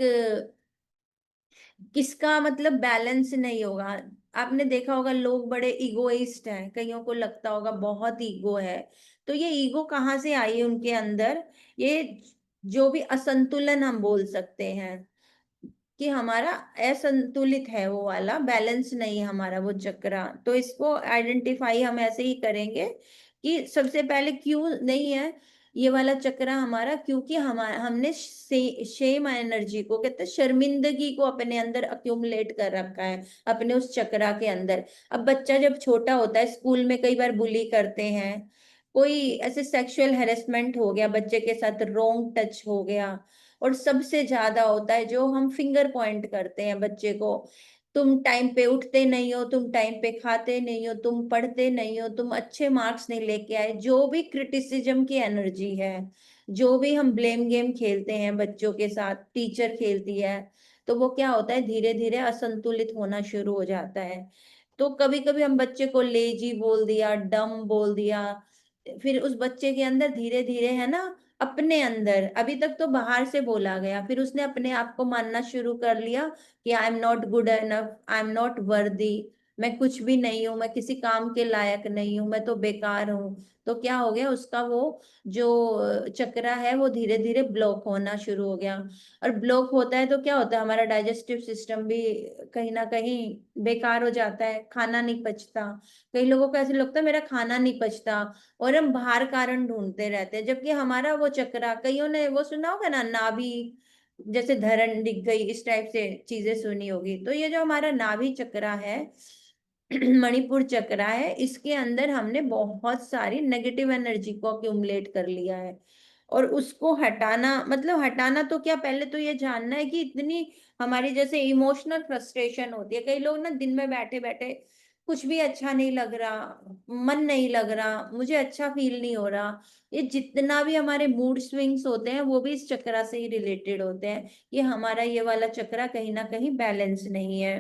किसका मतलब बैलेंस नहीं होगा। आपने देखा होगा लोग बड़े इगोइस्ट हैं, कईयों को लगता होगा बहुत ईगो है। तो ये ईगो कहाँ से आई उनके अंदर, ये जो भी असंतुलन हम बोल सकते हैं कि हमारा असंतुलित है, वो वाला बैलेंस नहीं है हमारा वो चक्रा। तो इसको आइडेंटिफाई हम ऐसे ही करेंगे कि सबसे पहले क्यों नहीं है ये वाला चक्रा हमारा, क्योंकि हमने शेम एनर्जी को, कहते हैं शर्मिंदगी को, अपने अंदर अक्यूमुलेट कर रखा है अपने उस चक्रा के अंदर। अब बच्चा जब छोटा होता है, स्कूल में कई बार बुली करते हैं, कोई ऐसे सेक्सुअल हेरेसमेंट हो गया, बच्चे के साथ रोंग टच हो गया, और सबसे ज्यादा होता है जो हम फिंगर पॉइंट करते हैं बच्चे को, तुम टाइम पे उठते नहीं हो, तुम टाइम पे खाते नहीं हो, तुम पढ़ते नहीं हो, तुम अच्छे मार्क्स नहीं लेके आए, जो भी क्रिटिसिज्म की एनर्जी है, जो भी हम ब्लेम गेम खेलते हैं बच्चों के साथ, टीचर खेलती है, तो वो क्या होता है, धीरे धीरे असंतुलित होना शुरू हो जाता है। तो कभी कभी हम बच्चे को लेजी बोल दिया, डम बोल दिया, फिर उस बच्चे के अंदर धीरे धीरे, है ना, अपने अंदर, अभी तक तो बाहर से बोला गया, फिर उसने अपने आप को मानना शुरू कर लिया कि I am not good enough, I am not worthy, मैं कुछ भी नहीं हूं, मैं किसी काम के लायक नहीं हूं, मैं तो बेकार हूं। तो क्या हो गया, उसका वो जो चक्रा है वो धीरे धीरे ब्लॉक होना शुरू हो गया। और ब्लॉक होता है तो क्या होता है, हमारा डाइजेस्टिव सिस्टम भी कहीं ना कहीं बेकार हो जाता है, खाना नहीं पचता। कई लोगों को ऐसे लगता है मेरा खाना नहीं पचता, और हम बाहर कारण ढूंढते रहते हैं, जबकि हमारा वो चक्रा, कईयों ने वो सुना होगा ना, नाभि जैसे धरण दिख गई, इस टाइप से चीजें सुनी होगी। तो ये जो हमारा नाभि चक्रा है, मणिपुर चक्रा है, इसके अंदर हमने बहुत सारी नेगेटिव एनर्जी को अक्यूमुलेट कर लिया है। और उसको हटाना, मतलब हटाना तो क्या, पहले तो ये जानना है कि इतनी हमारी जैसे इमोशनल फ्रस्ट्रेशन होती है, कई लोग ना दिन में बैठे बैठे कुछ भी अच्छा नहीं लग रहा, मन नहीं लग रहा, मुझे अच्छा फील नहीं हो रहा, ये जितना भी हमारे मूड स्विंग्स होते हैं वो भी इस चक्रा से ही रिलेटेड होते हैं। ये हमारा ये वाला चक्रा कहीं ना कहीं बैलेंस नहीं है।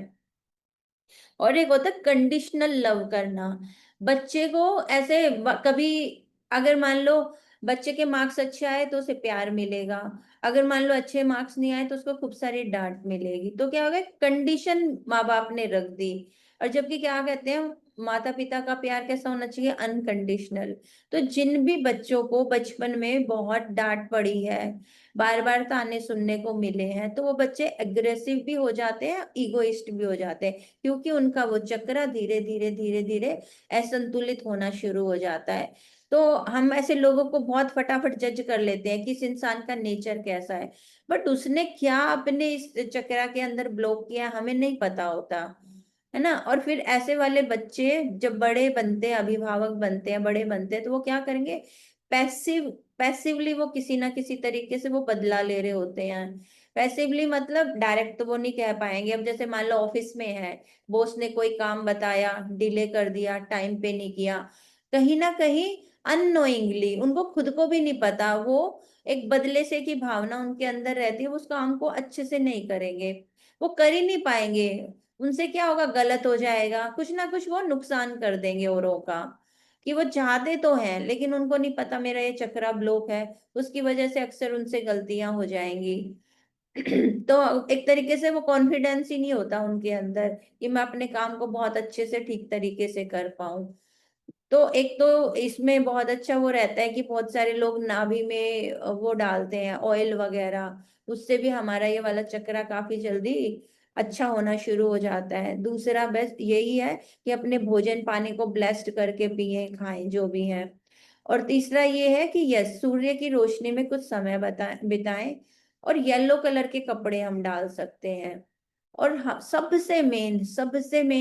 और एक होता है कंडीशनल लव करना, बच्चे को ऐसे कभी, अगर मान लो बच्चे के मार्क्स अच्छे आए तो उसे प्यार मिलेगा, अगर मान लो अच्छे मार्क्स नहीं आए तो उसको खूब सारी डांट मिलेगी। तो क्या हो गया, कंडीशन माँ बाप ने रख दी। और जबकि क्या कहते हैं, माता पिता का प्यार कैसा होना चाहिए, अनकंडीशनल। तो जिन भी बच्चों को बचपन में बहुत डांट पड़ी है, बार बार ताने सुनने को मिले हैं, तो वो बच्चे एग्रेसिव भी हो जाते हैं, इगोइस्ट भी हो जाते हैं, क्योंकि उनका वो चक्र धीरे धीरे धीरे धीरे असंतुलित होना शुरू हो जाता है। तो हम ऐसे लोगों को बहुत फटाफट जज कर लेते हैं कि इस इंसान का नेचर कैसा है, बट उसने क्या अपने इस चक्र के अंदर ब्लॉक किया हमें नहीं पता होता, है ना। और फिर ऐसे वाले बच्चे जब बड़े बनते हैं, अभिभावक बनते हैं, बड़े बनते हैं, तो वो क्या करेंगे, पैसिवली वो किसी ना किसी तरीके से वो बदला ले रहे होते हैं। पैसिवली मतलब डायरेक्ट तो वो नहीं कह पाएंगे। अब जैसे मान लो ऑफिस में है, बॉस ने कोई काम बताया, डिले कर दिया, टाइम पे नहीं किया, कहीं ना कहीं अननोइंगली, उनको खुद को भी नहीं पता, वो एक बदले से की भावना उनके अंदर रहती है, वो उस काम को अच्छे से नहीं करेंगे, वो कर ही नहीं पाएंगे। उनसे क्या होगा, गलत हो जाएगा, कुछ ना कुछ वो नुकसान कर देंगे औरों का। कि वो चाहते तो हैं लेकिन उनको नहीं पता मेरा ये चक्रा ब्लॉक है, उसकी वजह से अक्सर उनसे गलतियां हो जाएंगी। तो एक तरीके से वो कॉन्फिडेंस ही नहीं होता उनके अंदर कि मैं अपने काम को बहुत अच्छे से ठीक तरीके से कर पाऊं। तो एक तो इसमें बहुत अच्छा वो रहता है कि बहुत सारे लोग नाभि में वो डालते हैं ऑयल वगैरह, उससे भी हमारा ये वाला चक्रा काफी जल्दी अच्छा होना शुरू हो जाता है। दूसरा बेस्ट यही है कि अपने भोजन पानी को ब्लेस्ड करके पिए खाएं जो भी है। और तीसरा ये है कि यस, सूर्य की रोशनी में कुछ समय बिताएं, और येलो कलर के कपड़े हम डाल सकते हैं। और हाँ, सबसे मेन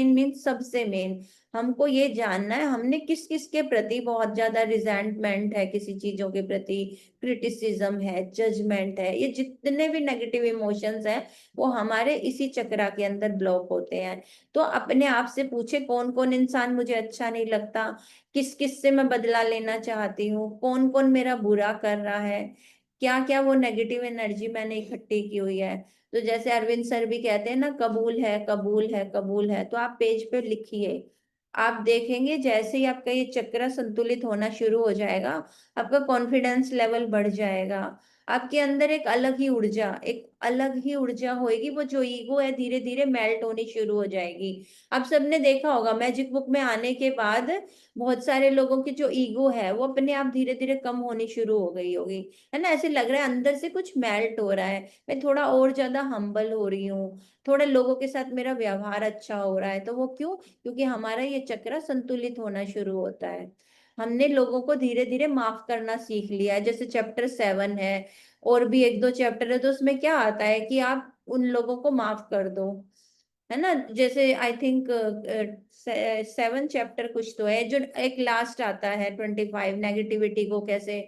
मीन सबसे मेन हमको ये जानना है हमने किस किस के प्रति बहुत ज्यादा रिजेंटमेंट है, किसी चीजों के प्रति क्रिटिसिज्म है, जजमेंट है, ये जितने भी नेगेटिव इमोशंस हैं वो हमारे इसी चक्रा के अंदर ब्लॉक होते हैं। तो अपने आप से पूछे कौन कौन इंसान मुझे अच्छा नहीं लगता, किस किस से मैं बदला लेना चाहती हूँ, कौन कौन मेरा बुरा कर रहा है, क्या क्या वो नेगेटिव एनर्जी मैंने इकट्ठी की हुई है। तो जैसे अरविंद सर भी कहते हैं ना, कबूल है कबूल है कबूल है, तो आप पेज पे लिखिए। आप देखेंगे जैसे ही आपका ये चक्र संतुलित होना शुरू हो जाएगा, आपका कॉन्फिडेंस लेवल बढ़ जाएगा, आपके अंदर एक अलग ही ऊर्जा होएगी, वो जो ईगो है धीरे धीरे मेल्ट होनी शुरू हो जाएगी। आप सबने देखा होगा मैजिक बुक में आने के बाद बहुत सारे लोगों की जो ईगो है वो अपने आप धीरे धीरे कम होनी शुरू हो गई होगी, है ना। ऐसे लग रहा है अंदर से कुछ मेल्ट हो रहा है, मैं थोड़ा और ज्यादा हम्बल हो रही हूँ, थोड़े लोगों के साथ मेरा व्यवहार अच्छा हो रहा है। तो वो क्यों? क्योंकि हमारा ये चक्र संतुलित होना शुरू होता है, हमने लोगों को धीरे धीरे माफ करना सीख लिया है। जैसे चैप्टर 7 है, और भी एक दो चैप्टर है, तो उसमें क्या आता है कि आप उन लोगों को माफ कर दो, है ना। जैसे आई थिंक 7 चैप्टर कुछ तो है, जो एक लास्ट आता है 25, नेगेटिविटी को कैसे।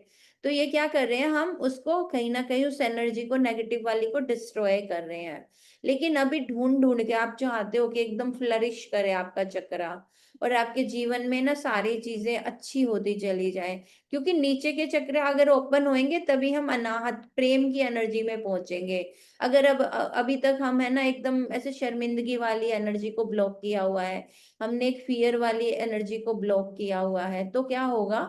तो ये क्या कर रहे हैं, हम उसको कहीं ना कहीं उस एनर्जी को, नेगेटिव वाली को डिस्ट्रॉय कर रहे हैं। लेकिन अभी ढूंढ ढूंढ के आप चाहते हो कि एकदम फ्लरिश करे आपका चक्रा, और आपके जीवन में ना सारी चीजें अच्छी होती चली जाए। क्योंकि नीचे के चक्र अगर ओपन होंगे तभी हम अनाहत प्रेम की एनर्जी में पहुंचेंगे। अगर अभी तक हम, है ना, एकदम ऐसे शर्मिंदगी वाली एनर्जी को ब्लॉक किया हुआ है, हमने एक फियर वाली एनर्जी को ब्लॉक किया हुआ है, तो क्या होगा,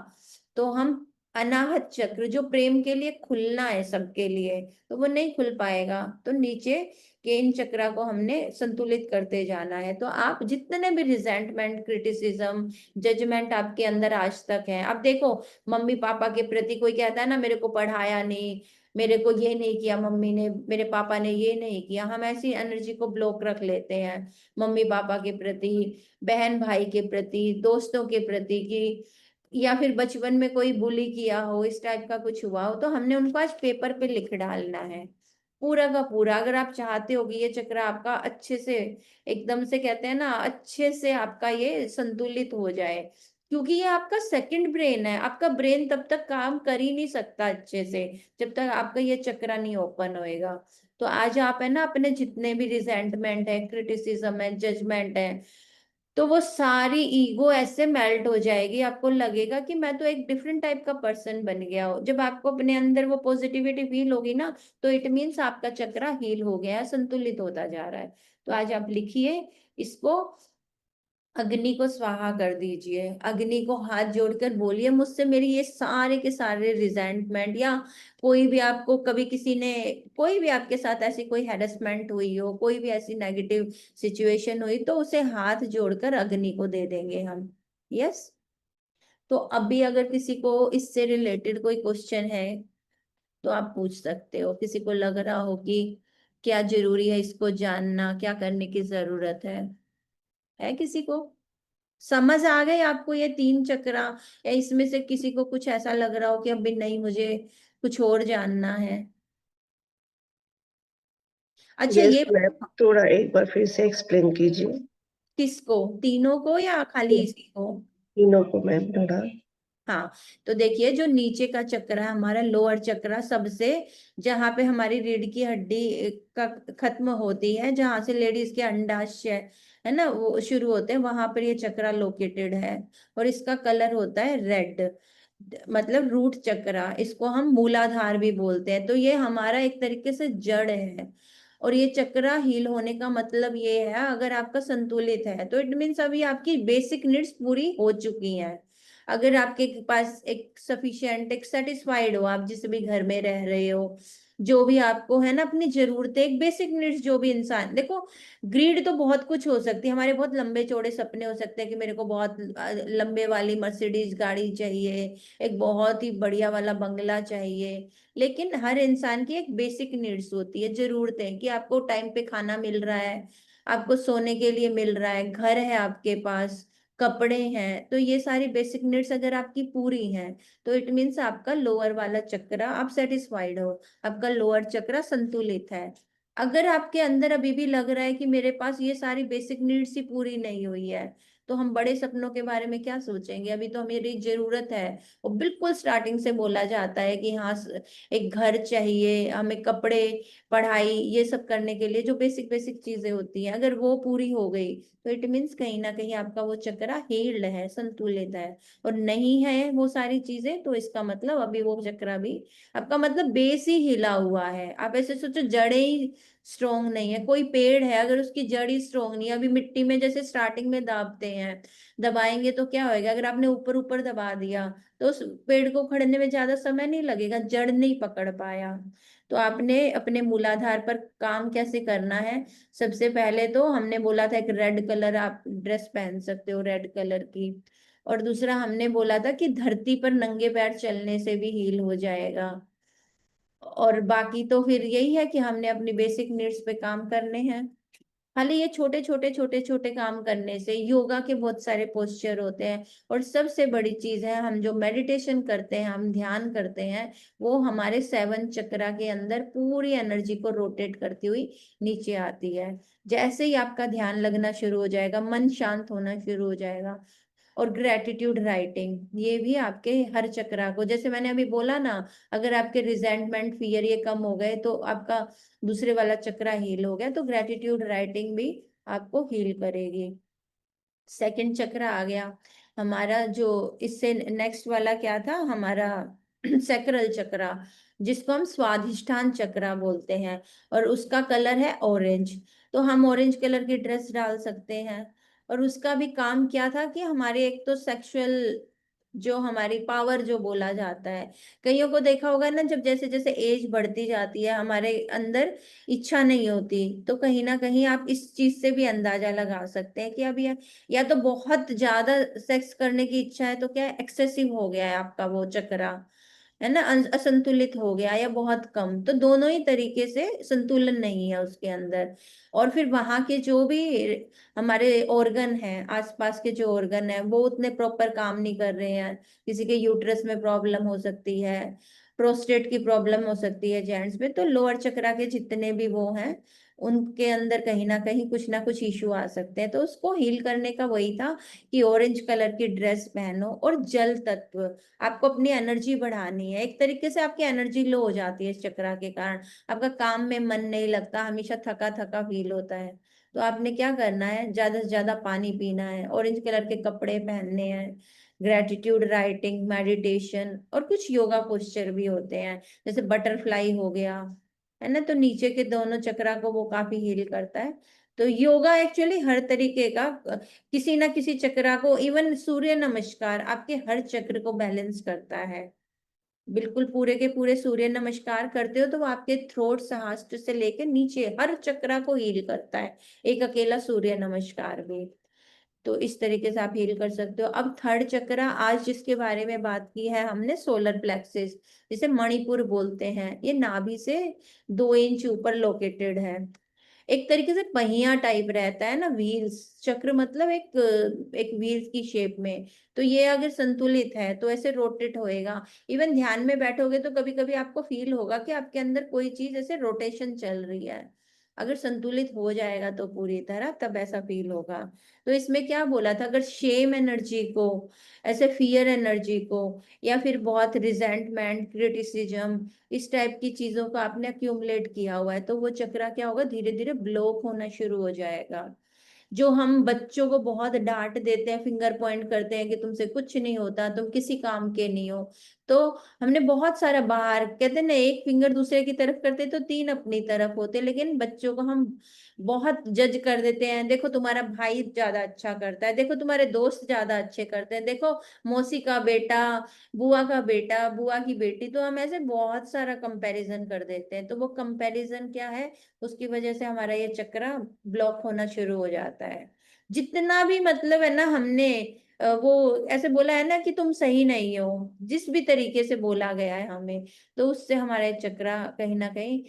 तो हम अनाहत चक्र जो प्रेम के लिए खुलना है सबके लिए, तो वो नहीं खुल पाएगा। तो नीचे के इन चक्रा को हमने संतुलित करते जाना है। तो आप जितने भी रिजेंटमेंट, क्रिटिसिज्म, जजमेंट आपके अंदर आज तक है, अब देखो, मम्मी पापा के प्रति कोई कहता है ना मेरे को पढ़ाया नहीं, मेरे को ये नहीं किया मम्मी ने, मेरे पापा ने ये नहीं किया, हम ऐसी एनर्जी को ब्लॉक रख लेते हैं मम्मी पापा के प्रति, बहन भाई के प्रति, दोस्तों के प्रति, कि या फिर बचपन में कोई बुली किया हो, इस टाइप का कुछ हुआ हो, तो हमने उनको आज पेपर पे लिख डालना है पूरा का पूरा। अगर आप चाहते हो कि ये चक्र आपका अच्छे से, एकदम से कहते हैं ना, अच्छे से आपका ये संतुलित हो जाए, क्योंकि ये आपका सेकंड ब्रेन है, आपका ब्रेन तब तक काम कर ही नहीं सकता अच्छे से जब तक आपका ये चक्र नहीं ओपन होएगा। तो आज आप, है ना, अपने जितने भी रिजेंटमेंट है, क्रिटिसिज्म है, जजमेंट है, तो वो सारी ईगो ऐसे मेल्ट हो जाएगी, आपको लगेगा कि मैं तो एक डिफरेंट टाइप का पर्सन बन गया हूँ। जब आपको अपने अंदर वो पॉजिटिविटी फील होगी ना, तो इट मीन्स आपका चक्र हील हो गया है, संतुलित होता जा रहा है। तो आज आप लिखिए इसको, अग्नि को स्वाहा कर दीजिए, अग्नि को हाथ जोड़कर बोलिए, मुझसे मेरी ये सारे के सारे रिजेंटमेंट, या कोई भी आपको कभी किसी ने, कोई भी आपके साथ ऐसी कोई हैरेसमेंट हुई हो, कोई भी ऐसी नेगेटिव सिचुएशन हुई, तो उसे हाथ जोड़कर अग्नि को दे देंगे हम। यस। तो अभी अगर किसी को इससे रिलेटेड कोई क्वेश्चन है तो आप पूछ सकते हो, किसी को लग रहा हो कि क्या जरूरी है इसको जानना, क्या करने की जरूरत है किसी को समझ आ गए आपको ये 3 चक्रा, या इसमें से किसी को कुछ ऐसा लग रहा हो कि अभी नहीं, मुझे कुछ और जानना है। अच्छा, यस ये मैम, थोड़ा एक बार फिर से एक्सप्लेन कीजिए। किसको, तीनों को या खाली इसी को? तीनों को मैम थोड़ा। हाँ, तो देखिए, जो नीचे का चक्र है हमारा, लोअर चक्र, सबसे जहाँ पे हमारी रीढ़ की हड्डी का खत्म होती है, जहां से लेडीज के अंडाशय है ना वो शुरू होते हैं, वहां पर ये चक्र लोकेटेड है, और इसका कलर होता है रेड। मतलब रूट चक्रा, इसको हम मूलाधार भी बोलते हैं। तो ये हमारा एक तरीके से जड़ है। और ये चक्रा हील होने का मतलब ये है, अगर आपका संतुलित है तो इट मीन्स अभी आपकी बेसिक नीड्स पूरी हो चुकी हैं। अगर आपके पास एक सफिशिएंट, एक सेटिस्फाइड हो, आप जिस भी घर में रह रहे हो, जो भी आपको है ना अपनी जरूरतें, एक बेसिक नीड्स, जो भी इंसान, देखो ग्रीड तो बहुत कुछ हो सकती है, हमारे बहुत लंबे चौड़े सपने हो सकते हैं कि मेरे को बहुत लंबे वाली मर्सिडीज गाड़ी चाहिए, एक बहुत ही बढ़िया वाला बंगला चाहिए। लेकिन हर इंसान की एक बेसिक नीड्स होती है, जरूरतें, कि आपको टाइम पे खाना मिल रहा है, आपको सोने के लिए मिल रहा है, घर है आपके पास, कपड़े हैं। तो ये सारी बेसिक नीड्स अगर आपकी पूरी हैं तो इट मीन्स आपका लोअर वाला चक्र, आप सेटिस्फाइड हो, आपका लोअर चक्र संतुलित है। अगर आपके अंदर अभी भी लग रहा है कि मेरे पास ये सारी बेसिक नीड्स ही पूरी नहीं हुई है, तो हम बड़े सपनों के बारे में क्या सोचेंगे? अभी तो मेरी जरूरत है, वो बिल्कुल स्टार्टिंग से बोला जाता है कि हाँ एक घर चाहिए हमें, कपड़े, पढ़ाई, ये सब करने के लिए जो बेसिक बेसिक चीजें होती हैं, अगर वो पूरी हो गई तो इट मीन्स कहीं ना कहीं आपका वो चक्र हील्ड है, संतुलित है। और नहीं है वो सारी चीजें, तो इसका मतलब अभी वो चक्र भी, आपका मतलब बेस ही हिला हुआ है। आप ऐसे सोचो, जड़ें ही स्ट्रोंग नहीं है। कोई पेड़ है, अगर उसकी जड़ ही स्ट्रोंग नहीं है, अभी मिट्टी में जैसे स्टार्टिंग में दाबते हैं, दबाएंगे तो क्या होएगा? अगर आपने ऊपर ऊपर दबा दिया तो उस पेड़ को खड़ने में ज्यादा समय नहीं लगेगा, जड़ नहीं पकड़ पाया। तो आपने अपने मूलाधार पर काम कैसे करना है? सबसे पहले तो हमने बोला था एक रेड कलर आप ड्रेस पहन सकते हो, रेड कलर की। और दूसरा हमने बोला था कि धरती पर नंगे पैर चलने से भी हील हो जाएगा। और बाकी तो फिर यही है कि हमने अपनी बेसिक नीड्स पे काम करने हैं। खाली ये छोटे छोटे छोटे छोटे काम करने से, योगा के बहुत सारे पोस्चर होते हैं, और सबसे बड़ी चीज है, हम जो मेडिटेशन करते हैं, हम ध्यान करते हैं, वो हमारे 7 चक्रा के अंदर पूरी एनर्जी को रोटेट करती हुई नीचे आती है। जैसे ही आपका ध्यान लगना शुरू हो जाएगा, मन शांत होना शुरू हो जाएगा। और ग्रेटिट्यूड राइटिंग, ये भी आपके हर चक्रा को, जैसे मैंने अभी बोला ना, अगर आपके रिजेंटमेंट, फियर ये कम हो गए तो आपका दूसरे वाला चक्रा हील हो गया। तो ग्रेटिट्यूड राइटिंग भी आपको हील करेगी। सेकंड चक्र आ गया हमारा, जो इससे नेक्स्ट वाला क्या था हमारा, सैक्रल चक्रा, जिसको हम स्वाधिष्ठान चक्रा बोलते हैं, और उसका कलर है ऑरेंज। तो हम ऑरेंज कलर की ड्रेस डाल सकते हैं। और उसका भी काम क्या था कि हमारे एक तो सेक्सुअल, जो हमारी पावर जो बोला जाता है, कईयों को देखा होगा ना, जब जैसे जैसे एज बढ़ती जाती है हमारे अंदर इच्छा नहीं होती, तो कहीं ना कहीं आप इस चीज से भी अंदाजा लगा सकते हैं कि अब या तो बहुत ज्यादा सेक्स करने की इच्छा है, तो क्या एक्सेसिव हो गया है आपका वो चक्रा, है ना, असंतुलित हो गया, या बहुत कम। तो दोनों ही तरीके से संतुलन नहीं है उसके अंदर। और फिर वहां के जो भी हमारे ऑर्गन हैं, आसपास के जो ऑर्गन है, वो उतने प्रॉपर काम नहीं कर रहे हैं। किसी के यूट्रस में प्रॉब्लम हो सकती है, प्रोस्टेट की प्रॉब्लम हो सकती है जेंट्स में। तो लोअर चक्रा के जितने भी वो हैं, उनके अंदर कहीं ना कुछ इशू आ सकते हैं। तो उसको हील करने का वही था कि ऑरेंज कलर की ड्रेस पहनो। और जल तत्व, आपको अपनी एनर्जी बढ़ानी है। एक तरीके से आपकी एनर्जी लो हो जाती है इस चक्रा के कारण, आपका काम में मन नहीं लगता, हमेशा थका थका फील होता है। तो आपने क्या करना है, ज्यादा से ज्यादा पानी पीना है, ऑरेंज कलर के कपड़े पहनने हैं, ग्रेटिट्यूड राइटिंग, मेडिटेशन, और कुछ योगा पोस्चर भी होते हैं, जैसे बटरफ्लाई हो गया, है ना। तो नीचे के दोनों चक्रा को वो काफी हील करता है। तो योगा एक्चुअली हर तरीके का किसी ना किसी चक्रा को, इवन सूर्य नमस्कार आपके हर चक्र को बैलेंस करता है। बिल्कुल पूरे के पूरे सूर्य नमस्कार करते हो तो वो आपके थ्रोट, सहस्त्र से लेके नीचे हर चक्रा को हील करता है, एक अकेला सूर्य नमस्कार भी। तो इस तरीके से आप हील कर सकते हो। अब थर्ड चक्रा, आज जिसके बारे में बात की है हमने, सोलर प्लेक्सिस, जिसे मणिपुर बोलते हैं, ये नाभि से 2 इंच ऊपर लोकेटेड है। एक तरीके से पहिया टाइप रहता है ना, व्हील्स, चक्र मतलब एक एक व्हील्स की शेप में। तो ये अगर संतुलित है तो ऐसे रोटेट होएगा। इवन ध्यान में बैठोगे तो कभी कभी आपको फील होगा कि आपके अंदर कोई चीज ऐसे रोटेशन चल रही है। अगर संतुलित हो जाएगा तो पूरी तरह, तब ऐसा फील होगा। तो इसमें क्या बोला था, अगर शेम एनर्जी को, ऐसे फियर एनर्जी को, या फिर बहुत रिजेंटमेंट, क्रिटिसिज्म, इस टाइप की चीजों को आपने अक्यूमुलेट किया हुआ है, तो वो चक्रा क्या होगा, धीरे धीरे ब्लॉक होना शुरू हो जाएगा। जो हम बच्चों को बहुत डांट देते हैं, फिंगर पॉइंट करते हैं कि तुमसे कुछ नहीं होता, तुम किसी काम के नहीं हो। तो हमने बहुत सारा बाहर कहते हैं ना, एक फिंगर दूसरे की तरफ करते तो तीन अपनी तरफ होते, लेकिन बच्चों को हम बहुत जज कर देते हैं। देखो तुम्हारा भाई ज्यादा अच्छा करता है, देखो तुम्हारे दोस्त ज्यादा अच्छे करते हैं, देखो मौसी का बेटा, बुआ का बेटा, बुआ की बेटी। तो हम ऐसे बहुत सारा कंपैरिजन कर देते हैं। तो वो कंपैरिजन क्या है, उसकी वजह से हमारा ये चक्रा ब्लॉक होना शुरू हो जाता है। जितना भी मतलब है ना, हमने वो ऐसे बोला है ना कि तुम सही नहीं हो, जिस भी तरीके से बोला गया है हमें, तो उससे हमारा ये चक्रा कहीं ना कहीं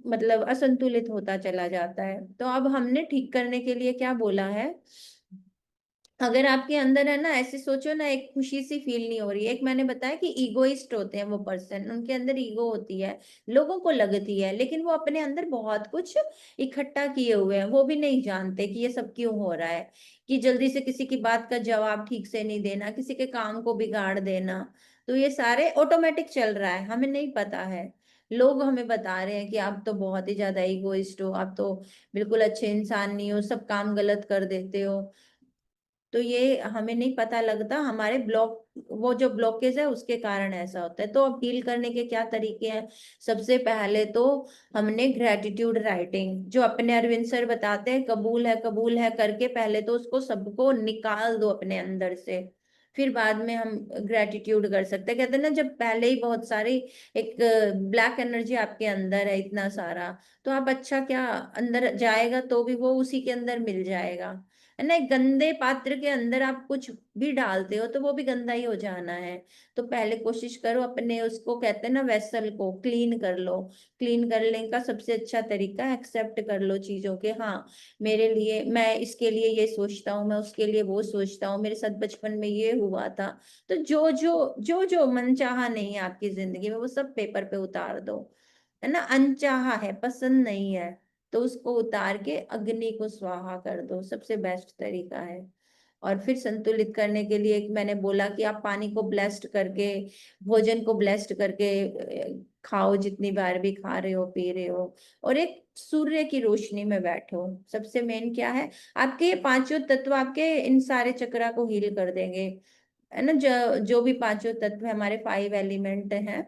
मतलब असंतुलित होता चला जाता है। तो अब हमने ठीक करने के लिए क्या बोला है, अगर आपके अंदर है ना, ऐसे सोचो ना, एक खुशी सी फील नहीं हो रही है। एक मैंने बताया कि ईगोइस्ट होते हैं वो पर्सन, उनके अंदर ईगो होती है, लोगों को लगती है, लेकिन वो अपने अंदर बहुत कुछ इकट्ठा किए हुए हैं। वो भी नहीं जानते कि ये सब क्यों हो रहा है, कि जल्दी से किसी की बात का जवाब ठीक से नहीं देना, किसी के काम को बिगाड़ देना। तो ये सारे ऑटोमेटिक चल रहा है, हमें नहीं पता है। लोग हमें बता रहे हैं कि आप तो बहुत ही ज्यादा ईगोइस्ट हो, आप तो बिल्कुल अच्छे इंसान नहीं हो, सब काम गलत कर देते हो। तो ये हमें नहीं पता लगता, हमारे ब्लॉक, वो जो ब्लॉकेज है उसके कारण ऐसा होता है। तो अब डील करने के क्या तरीके हैं, सबसे पहले तो हमने ग्रेटिट्यूड राइटिंग, जो अपने अरविंद सर बताते हैं, कबूल है करके पहले तो उसको सबको निकाल दो अपने अंदर से, फिर बाद में हम ग्रेटिट्यूड कर सकते हैं। कहते हैं ना, जब पहले ही बहुत सारी एक ब्लैक एनर्जी आपके अंदर है इतना सारा, तो आप अच्छा क्या अंदर जाएगा तो भी वो उसी के अंदर मिल जाएगा, है ना। एक गंदे पात्र के अंदर आप कुछ भी डालते हो तो वो भी गंदा ही हो जाना है। तो पहले कोशिश करो अपने, उसको कहते हैं ना, वेसल को क्लीन कर लो। क्लीन करने का सबसे अच्छा तरीका, एक्सेप्ट कर लो चीजों के, हाँ मेरे लिए, मैं इसके लिए ये सोचता हूँ, मैं उसके लिए वो सोचता हूँ, मेरे साथ बचपन में ये हुआ था। तो जो मनचाहा नहीं है आपकी जिंदगी में, वो सब पेपर पे उतार दो, है ना। अनचाहा है, पसंद नहीं है, तो उसको उतार के अग्नि को स्वाहा कर दो, सबसे बेस्ट तरीका है। और फिर संतुलित करने के लिए, एक मैंने बोला कि आप पानी को ब्लेस्ड करके, भोजन को ब्लेस्ड करके खाओ, जितनी बार भी खा रहे हो पी रहे हो, और एक सूर्य की रोशनी में बैठो। सबसे मेन क्या है, आपके ये पांचों तत्व आपके इन सारे चक्रा को हील कर देंगे, है ना। जो भी पांचों तत्व है, हमारे 5 एलिमेंट हैं।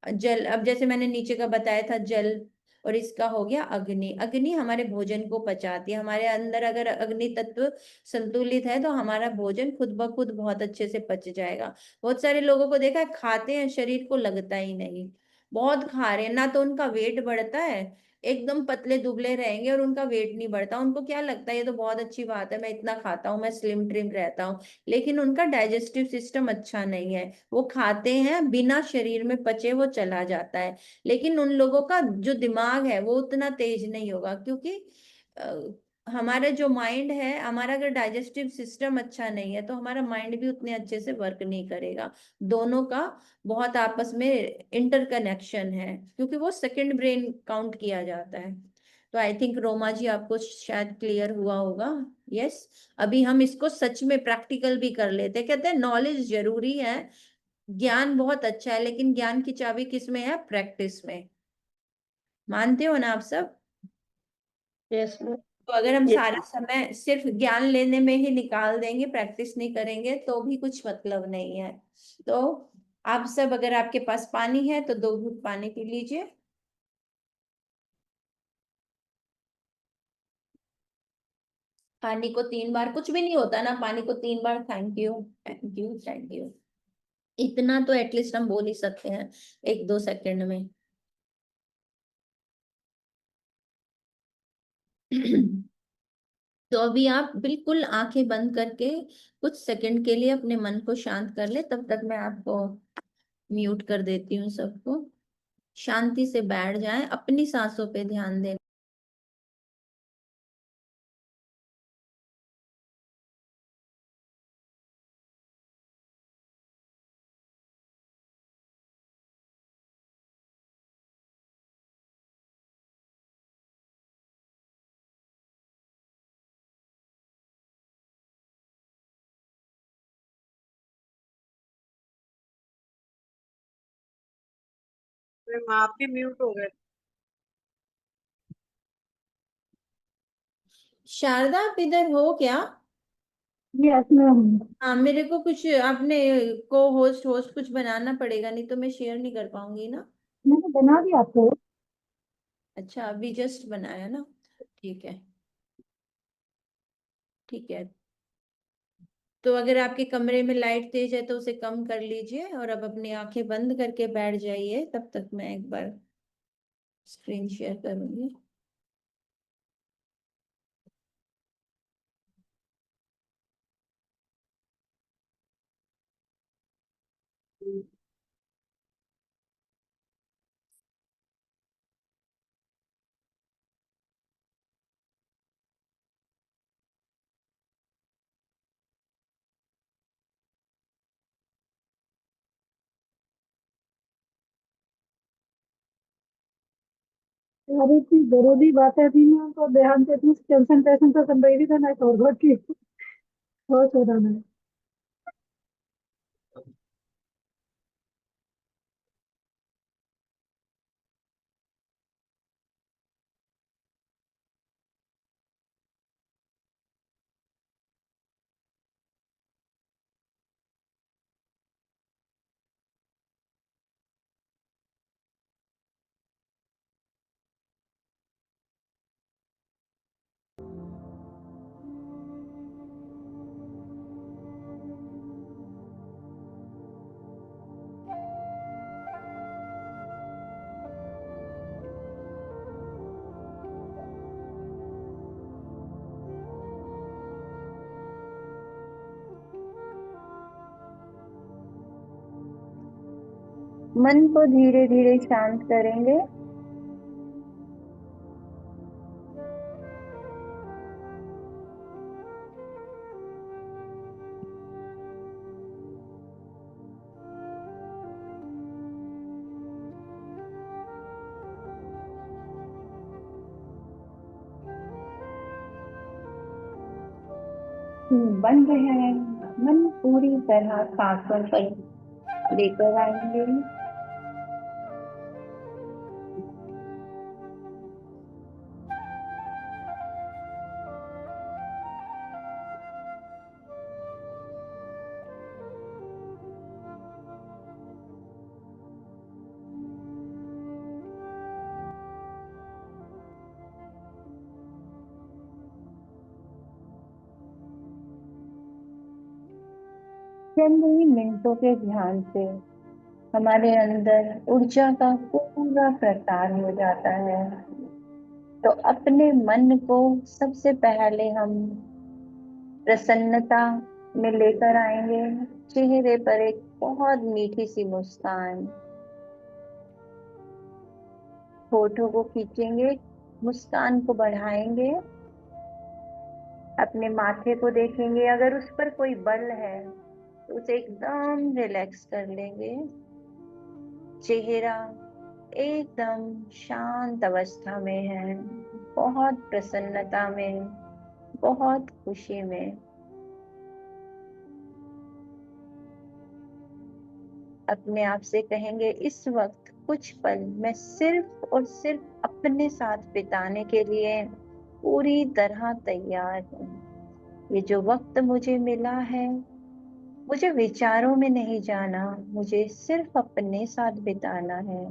जल, अब जैसे मैंने नीचे का बताया था जल, और इसका हो गया अग्नि। अग्नि हमारे भोजन को पचाती है, हमारे अंदर अगर अग्नि तत्व संतुलित है तो हमारा भोजन खुद ब खुद बहुत अच्छे से पच जाएगा। बहुत सारे लोगों को देखा है, खाते हैं शरीर को लगता ही नहीं, बहुत खा रहे हैं ना, तो उनका वेट बढ़ता है, एकदम पतले दुबले रहेंगे और उनका वेट नहीं बढ़ता। उनको क्या लगता है ये तो बहुत अच्छी बात है, मैं इतना खाता हूँ, मैं स्लिम ट्रिम रहता हूँ, लेकिन उनका डाइजेस्टिव सिस्टम अच्छा नहीं है। वो खाते हैं, बिना शरीर में पचे वो चला जाता है, लेकिन उन लोगों का जो दिमाग है वो उतना तेज नहीं होगा, क्योंकि हमारा जो माइंड है, हमारा अगर डाइजेस्टिव सिस्टम अच्छा नहीं है तो हमारा माइंड भी उतने अच्छे से वर्क नहीं करेगा। दोनों का बहुत आपस में इंटरकनेक्शन है, क्योंकि वो सेकंड ब्रेन काउंट किया जाता है। तो आई थिंक रोमा जी आपको शायद क्लियर हुआ होगा। यस। अभी हम इसको सच में प्रैक्टिकल भी कर लेते हैं। कहते हैं नॉलेज जरूरी है, ज्ञान बहुत अच्छा है, लेकिन ज्ञान की चाबी किस में है, प्रैक्टिस में। मानते हो ना आप सब। Yes ma'am. तो अगर हम ये सारा समय सिर्फ ज्ञान लेने में ही निकाल देंगे, प्रैक्टिस नहीं करेंगे, तो भी कुछ मतलब नहीं है। तो आप सब, अगर आपके पास पानी है तो 2 घूंट पानी पी लीजिए। पानी को 3 बार, कुछ भी नहीं होता ना, पानी को 3 बार thank you thank you thank you, इतना तो एटलीस्ट हम बोल ही सकते हैं 1-2 सेकंड में। तो अभी आप बिल्कुल आंखें बंद करके कुछ सेकंड के लिए अपने मन को शांत कर ले, तब तक मैं आपको म्यूट कर देती हूँ सबको। शांति से बैठ जाएं, अपनी सांसों पे ध्यान दें। मैम आप भी म्यूट हो गए। शारदा आप इधर हो क्या? Yes ma'am. हाँ, मेरे को कुछ आपने को होस्ट होस्ट कुछ बनाना पड़ेगा, नहीं तो मैं शेयर नहीं कर पाऊंगी ना। मैंने बना दिया आपको। अच्छा, अभी जस्ट बनाया ना। ठीक है, ठीक है। तो अगर आपके कमरे में लाइट तेज है तो उसे कम कर लीजिए, और अब अपनी आंखें बंद करके बैठ जाइए, तब तक मैं एक बार स्क्रीन शेयर करूंगी। अरे इतनी जरूरी बातें थी ना, तो ध्यान से इतनी कंसंट्रेशन से सुन रही थी, तो मैं फॉरवर्ड की बहुत हो रहा है। मन को धीरे धीरे शांत करेंगे। बंद है, मन पूरी तरह सांसों पर लेकर आएंगे। चंद ही मिनटों के ध्यान से हमारे अंदर ऊर्जा का पूरा प्रसार हो जाता है। तो अपने मन को सबसे पहले हम प्रसन्नता में लेकर आएंगे। चेहरे पर एक बहुत मीठी सी मुस्कान, होठों को खींचेंगे, मुस्कान को बढ़ाएंगे। अपने माथे को देखेंगे, अगर उस पर कोई बल है तो उसे एकदम रिलैक्स कर लेंगे। चेहरा एकदम शांत अवस्था में है, बहुत प्रसन्नता में, बहुत खुशी में। अपने आप से कहेंगे, इस वक्त कुछ पल मैं सिर्फ और सिर्फ अपने साथ बिताने के लिए पूरी तरह तैयार हूँ। ये जो वक्त मुझे मिला है, मुझे विचारों में नहीं जाना, मुझे सिर्फ अपने साथ बिताना है।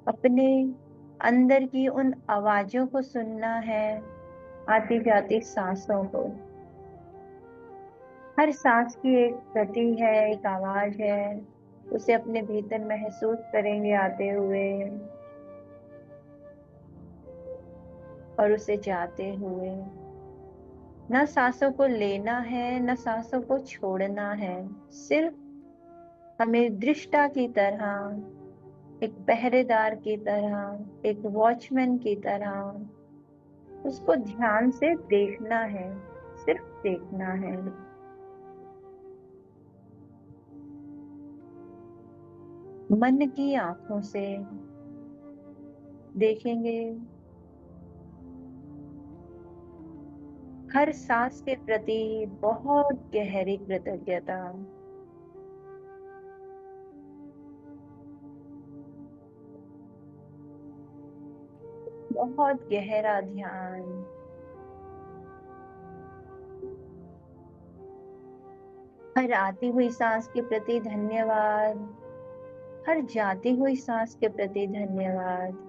अपने अंदर की उन आवाजों को सुनना है, आती जाती सांसों को। हर सांस की एक गति है, एक आवाज है, उसे अपने भीतर महसूस करेंगे आते हुए और उसे जाते हुए। न सांसों को लेना है, न सांसों को छोड़ना है। सिर्फ हमें दृष्टा की तरह, एक पहरेदार की तरह, एक वॉचमैन की तरह उसको ध्यान से देखना है, सिर्फ देखना है। मन की आंखों से देखेंगे, हर सांस के प्रति बहुत गहरी कृतज्ञता, बहुत गहरा ध्यान। हर आती हुई सांस के प्रति धन्यवाद, हर जाती हुई सांस के प्रति धन्यवाद।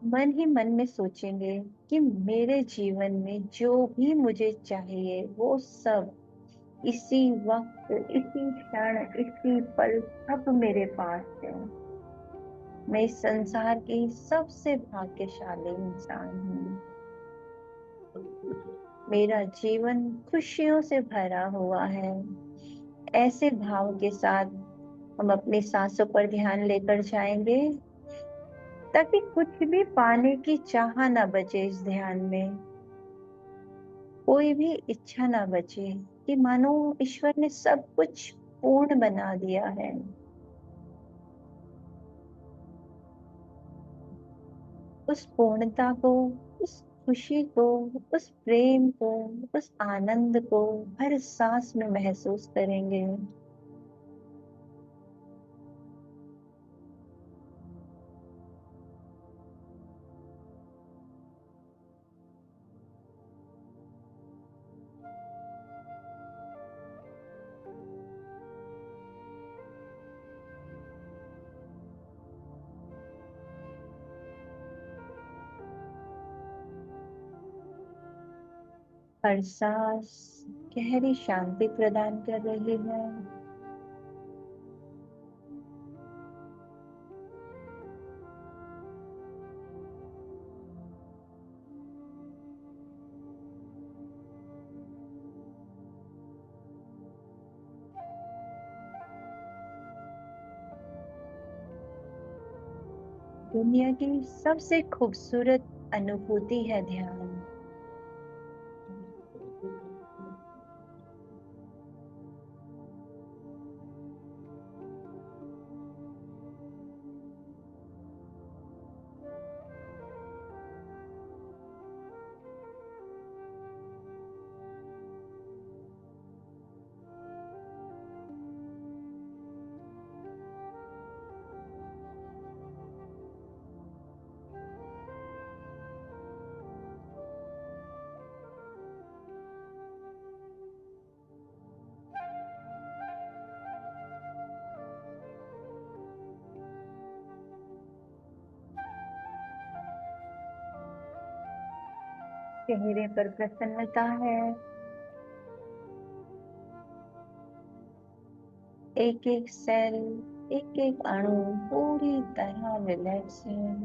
मन ही मन में सोचेंगे कि मेरे जीवन में जो भी मुझे चाहिए वो सब इसी वक्त, इसी क्षण, इसी पल सब मेरे पास है। मैं इस संसार की सबसे भाग्यशाली इंसान हूँ। मेरा जीवन खुशियों से भरा हुआ है। ऐसे भाव के साथ हम अपनी सांसों पर ध्यान लेकर जाएंगे ताकि कुछ भी पाने की चाह ना बचे इस ध्यान में, कोई भी इच्छा ना बचे, कि मानो ईश्वर ने सब कुछ पूर्ण बना दिया है। उस पूर्णता को, उस खुशी को, उस प्रेम को, उस आनंद को हर सांस में महसूस करेंगे। हर सांस गहरी शांति प्रदान कर रही है। दुनिया की सबसे खूबसूरत अनुभूति है ध्यान। चेहरे पर प्रसन्नता है। एक एक सेल, एक एक अणु पूरी तरह रिलैक्स है।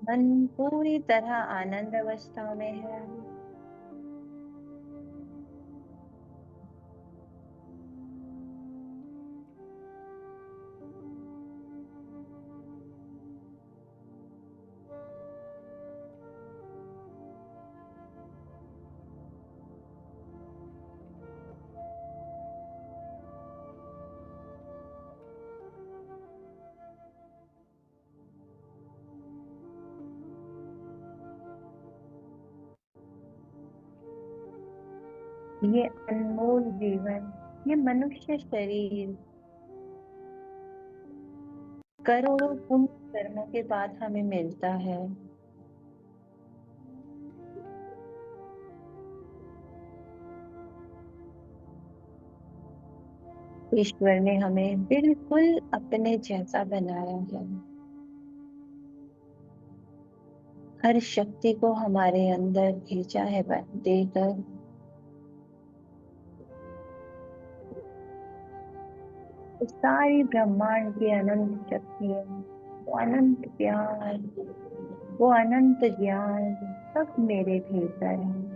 मन पूरी तरह आनंद अवस्था में है। ये अनमोल जीवन, ये मनुष्य शरीर करोड़ों पुण्य कर्मों के बाद हमें मिलता है। ईश्वर ने हमें बिल्कुल अपने जैसा बनाया है। हर शक्ति को हमारे अंदर भेजा है देकर। तो सारी ब्रह्मांड की अनंत शक्तियां, वो अनंत प्यार, वो अनंत ज्ञान सब मेरे भीतर है।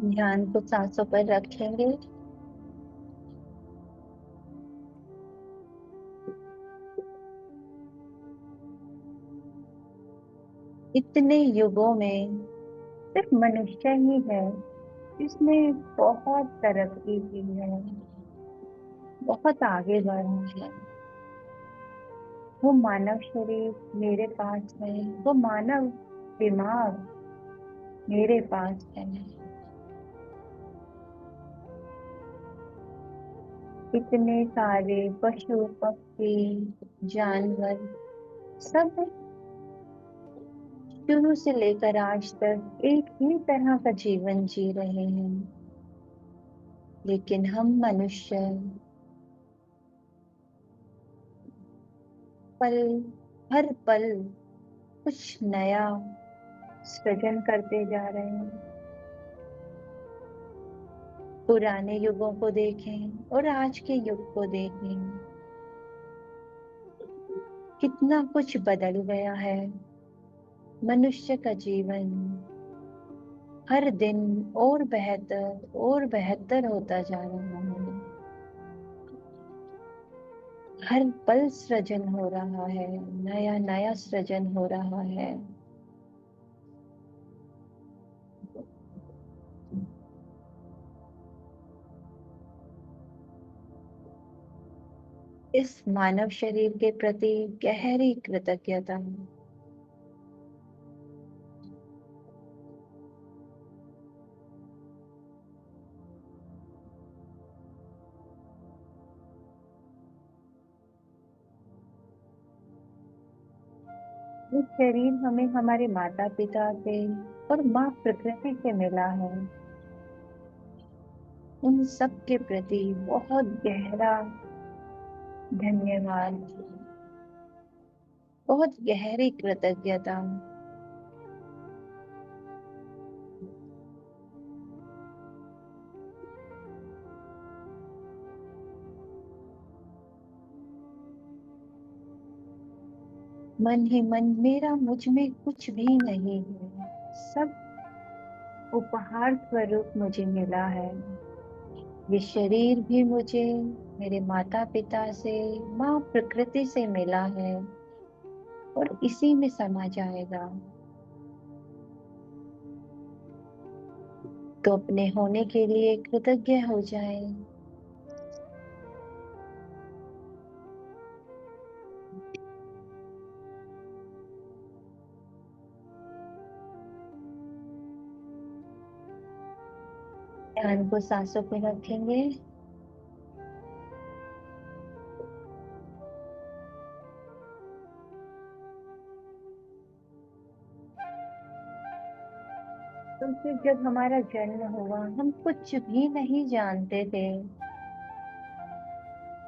ध्यान को सांसों पर रखेंगे। इतने युगों में सिर्फ मनुष्य ही है जिसने बहुत तरक्की की है, बहुत आगे बढ़ा है। वो मानव शरीर मेरे पास है, वो मानव दिमाग मेरे पास है। इतने सारे पशु पक्षी जानवर सब शुरू से लेकर आज तक एक ही तरह का जीवन जी रहे हैं, लेकिन हम मनुष्य पल हर पल कुछ नया सृजन करते जा रहे हैं। पुराने युगों को देखें और आज के युग को देखें, कितना कुछ बदल गया है। मनुष्य का जीवन हर दिन और बेहतर होता जा रहा है। हर पल सृजन हो रहा है, नया नया सृजन हो रहा है। इस मानव शरीर के प्रति गहरी कृतज्ञता। ये शरीर हमें हमारे माता पिता से और माँ प्रकृति से मिला है। उन सब के प्रति बहुत गहरा धन्यवाद, बहुत गहरी कृतज्ञता। मन ही मन मेरा मुझ में कुछ भी नहीं है, सब उपहार स्वरूप मुझे मिला है। ये शरीर भी मुझे मेरे माता पिता से, माँ प्रकृति से मिला है और इसी में समा जाएगा। तो अपने होने के लिए कृतज्ञ हो जाए। ध्यान को सांसों पे रखेंगे। तो फिर जब हमारा जन्म हुआ हम कुछ भी नहीं जानते थे।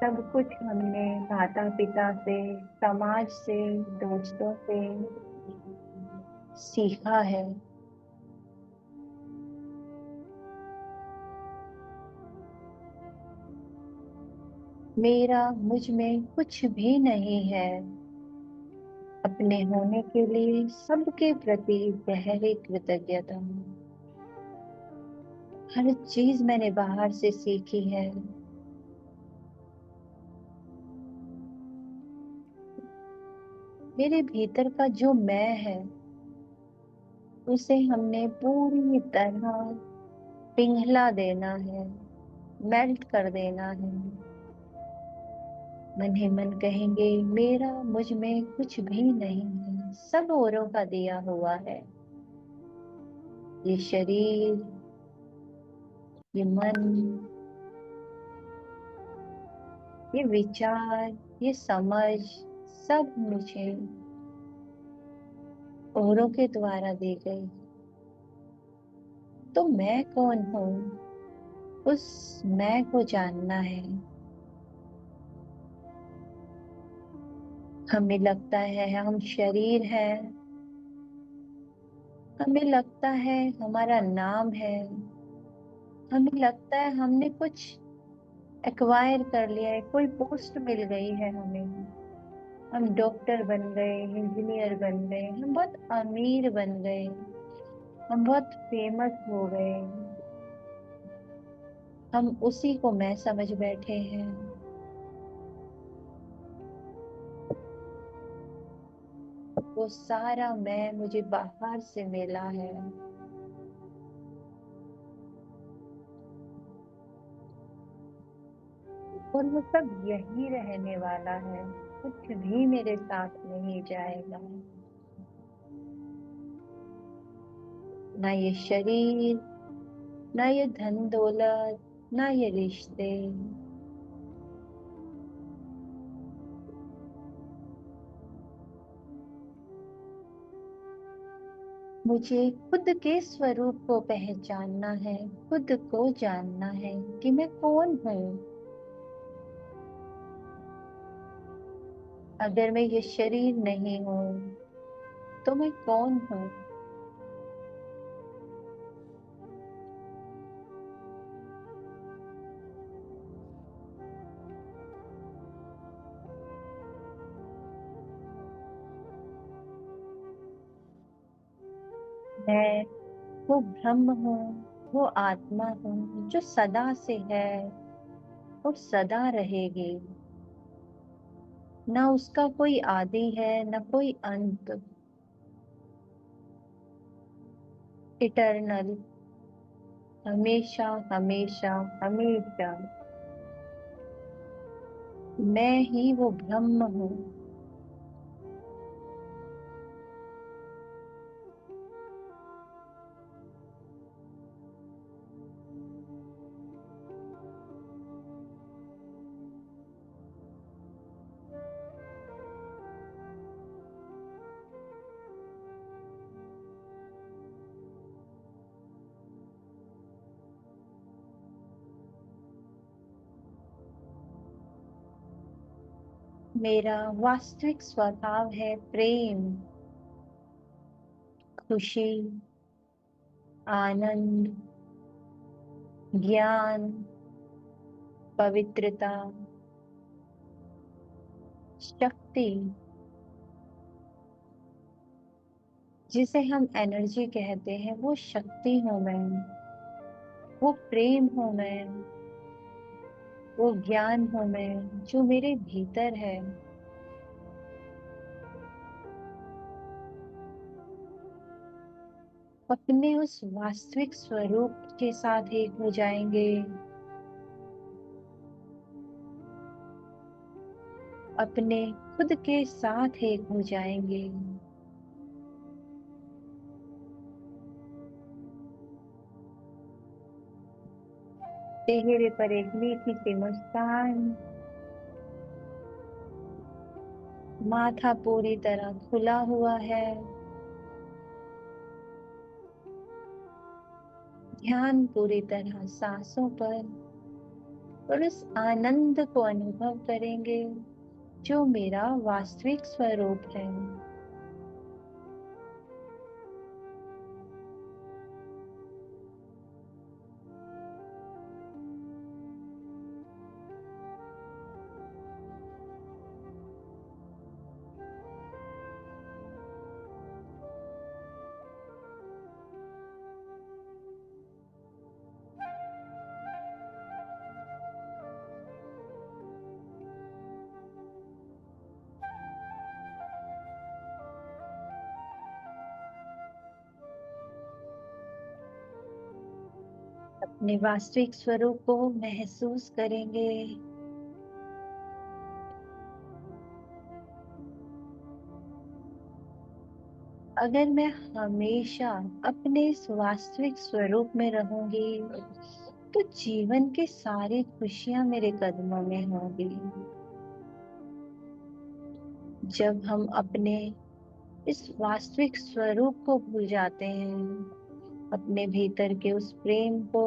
सब कुछ हमने माता पिता से, समाज से, दोस्तों से सीखा है। मेरा मुझ में कुछ भी नहीं है। अपने होने के लिए सबके प्रति गहरी कृतज्ञता। हर चीज मैंने बाहर से सीखी है। मेरे भीतर का जो मैं है उसे हमने पूरी तरह पिघला देना है, मेल्ट कर देना है। मन ही मन कहेंगे मेरा मुझ में कुछ भी नहीं है, सब औरों का दिया हुआ है। ये शरीर, ये मन, ये विचार, ये समझ सब मुझे औरों के द्वारा दी गई। तो मैं कौन हूँ, उस मैं को जानना है। हमें लगता है हम शरीर है, हमें लगता है हमारा नाम है, हमें लगता है हमने कुछ एक्वायर कर लिया है, कोई पोस्ट मिल गई है हमें। हम डॉक्टर बन गए, इंजीनियर बन गए, हम बहुत अमीर बन गए, हम बहुत फेमस हो गए। हम उसी को मैं समझ बैठे हैं। वो सारा मैं मुझे बाहर से मिला है। और वो सब यही रहने वाला है, कुछ भी मेरे साथ नहीं जाएगा। ना ये शरीर, ना ये धन दौलत, ना ये रिश्ते। मुझे खुद के स्वरूप को पहचानना है, खुद को जानना है कि मैं कौन हूँ। अगर मैं ये शरीर नहीं हूँ तो मैं कौन हूँ? मैं वो ब्रह्म हूँ, वो आत्मा हूँ जो सदा से है और सदा रहेगी। ना उसका कोई आदि है, ना कोई अंत। इटर्नल, हमेशा हमेशा हमेशा। मैं ही वो ब्रह्म हूँ। मेरा वास्तविक स्वभाव है प्रेम, खुशी, आनंद, ज्ञान, पवित्रता, शक्ति। जिसे हम एनर्जी कहते हैं, वो शक्ति हूँ मैं, वो प्रेम हूँ मैं, वो ज्ञान हूँ मैं जो मेरे भीतर है। अपने उस वास्तविक स्वरूप के साथ एक हो जाएंगे। अपने खुद के साथ एक हो जाएंगे। चेहरे पर एक मीठी सी मुस्कान, माथा पूरी तरह खुला हुआ है, ध्यान पूरी तरह सांसों पर, और उस आनंद को अनुभव करेंगे जो मेरा वास्तविक स्वरूप है। अपने वास्तविक स्वरूप को महसूस करेंगे। अगर मैं हमेशा अपने इस वास्तविक स्वरूप में रहूंगी तो जीवन की सारी खुशियां मेरे कदमों में होंगी। जब हम अपने इस वास्तविक स्वरूप को भूल जाते हैं, अपने भीतर के उस प्रेम को,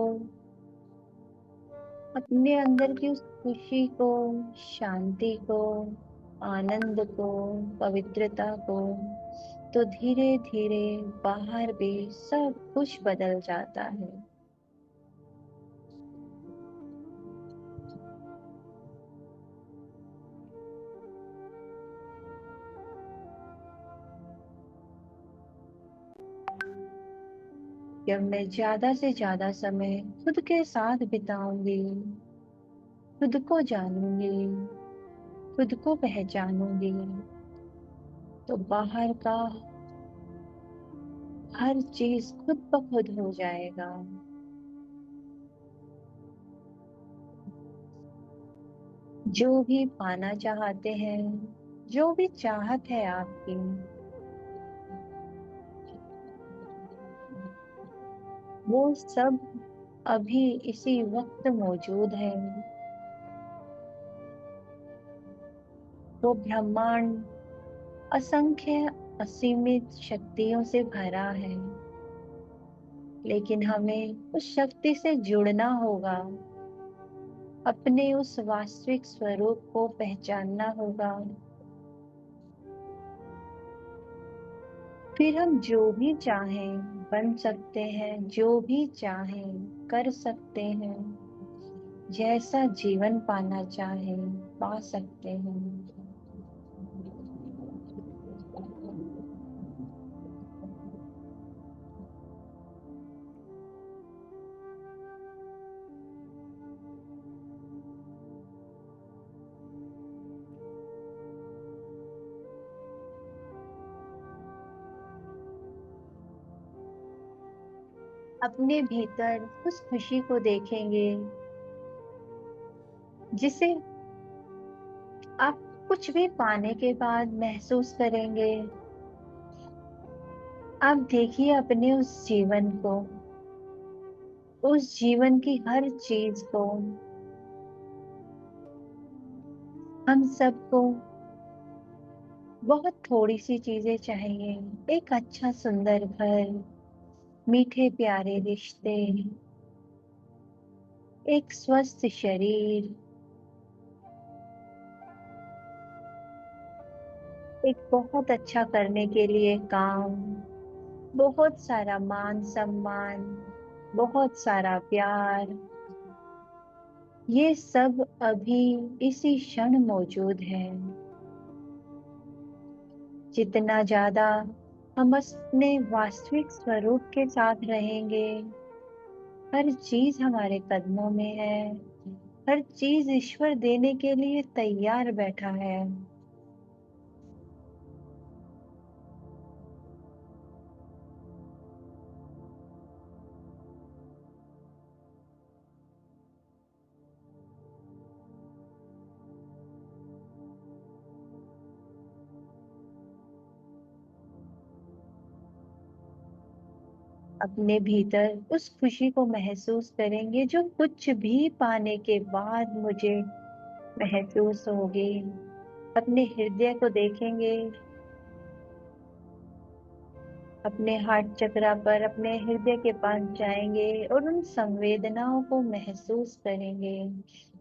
अपने अंदर की उस खुशी को, शांति को, आनंद को, पवित्रता को, तो धीरे धीरे बाहर भी सब कुछ बदल जाता है। कि अब मैं ज्यादा से ज्यादा समय खुद के साथ बिताऊंगी, खुद को जानूंगी, खुद को पहचानूंगी, तो बाहर का हर चीज खुद ब खुद हो जाएगा। जो भी पाना चाहते हैं, जो भी चाहत है आपकी, वो सब अभी इसी वक्त मौजूद है। वो ब्रह्मांड असंख्य असीमित शक्तियों से भरा है, लेकिन हमें उस शक्ति से जुड़ना होगा, अपने उस वास्तविक स्वरूप को पहचानना होगा। फिर हम जो भी चाहें बन सकते हैं, जो भी चाहें कर सकते हैं, जैसा जीवन पाना चाहें पा सकते हैं। अपने भीतर उस खुशी को देखेंगे जिसे आप कुछ भी पाने के बाद महसूस करेंगे। आप देखिए अपने उस जीवन को, उस जीवन की हर चीज को। हम सबको बहुत थोड़ी सी चीजें चाहिए, एक अच्छा सुंदर घर, मीठे प्यारे रिश्ते, एक स्वस्थ शरीर, एक बहुत अच्छा करने के लिए काम, बहुत सारा मान सम्मान, बहुत सारा प्यार। ये सब अभी इसी क्षण मौजूद है। जितना ज्यादा हम अपने वास्तविक स्वरूप के साथ रहेंगे, हर चीज हमारे कदमों में है, हर चीज ईश्वर देने के लिए तैयार बैठा है। अपने भीतर उस खुशी को महसूस करेंगे जो कुछ भी पाने के बाद मुझे महसूस होगी। अपने हृदय को देखेंगे, अपने हार्ट चक्रा पर, अपने हृदय के पास जाएंगे और उन संवेदनाओं को महसूस करेंगे।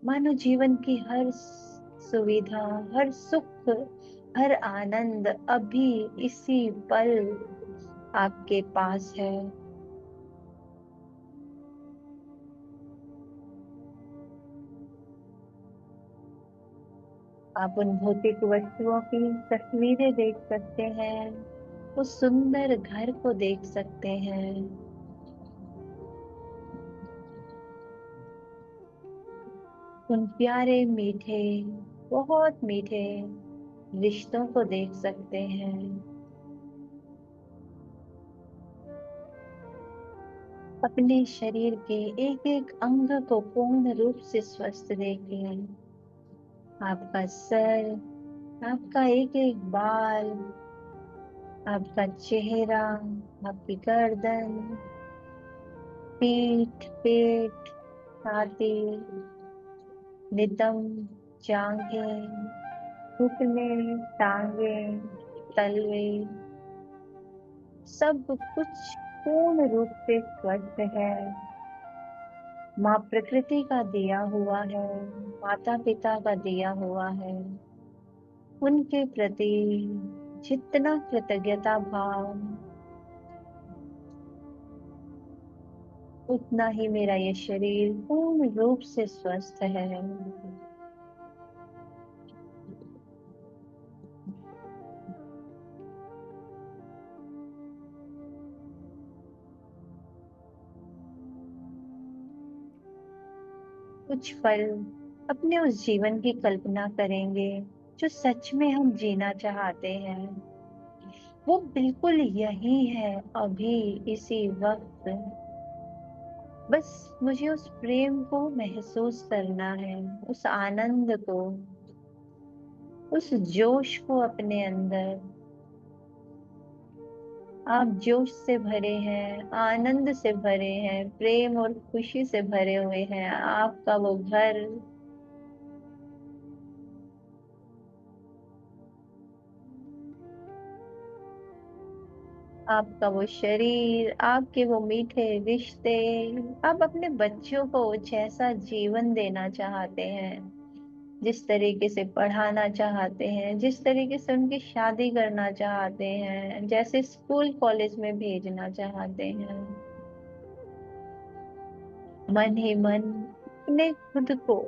मानो जीवन की हर सुविधा, हर सुख, हर आनंद अभी इसी पल आपके पास है। आप उन भौतिक वस्तुओं की तस्वीरें देख सकते हैं, उस सुंदर घर को देख सकते हैं, उन प्यारे मीठे, बहुत मीठे रिश्तों को देख सकते हैं। अपने शरीर के एक एक अंग को पूर्ण रूप से स्वस्थ देखें। आपका सर, आपका एक एक बाल, आपका चेहरा, आपकी गर्दन, पीठ, पेट, छाती, नितंब, जांघें, घुटने, टांगे, तलवे, सब कुछ पूर्ण रूप से स्वस्थ है। माँ प्रकृति का दिया हुआ है, माता पिता का दिया हुआ है। उनके प्रति जितना कृतज्ञता भाव, उतना ही मेरा ये शरीर पूर्ण रूप से स्वस्थ है। कुछ पल अपने उस जीवन की कल्पना करेंगे जो सच में हम जीना चाहते हैं। वो बिल्कुल यही है, अभी इसी वक्त। बस मुझे उस प्रेम को महसूस करना है, उस आनंद को, उस जोश को अपने अंदर। आप जोश से भरे हैं, आनंद से भरे हैं, प्रेम और खुशी से भरे हुए हैं। आपका वो घर, आपका वो शरीर, आपके वो मीठे रिश्ते। आप अपने बच्चों को जैसा जीवन देना चाहते हैं, जिस तरीके से पढ़ाना चाहते हैं, जिस तरीके से उनकी शादी करना चाहते हैं, जैसे स्कूल कॉलेज में भेजना चाहते हैं, मन ही मन अपने खुद को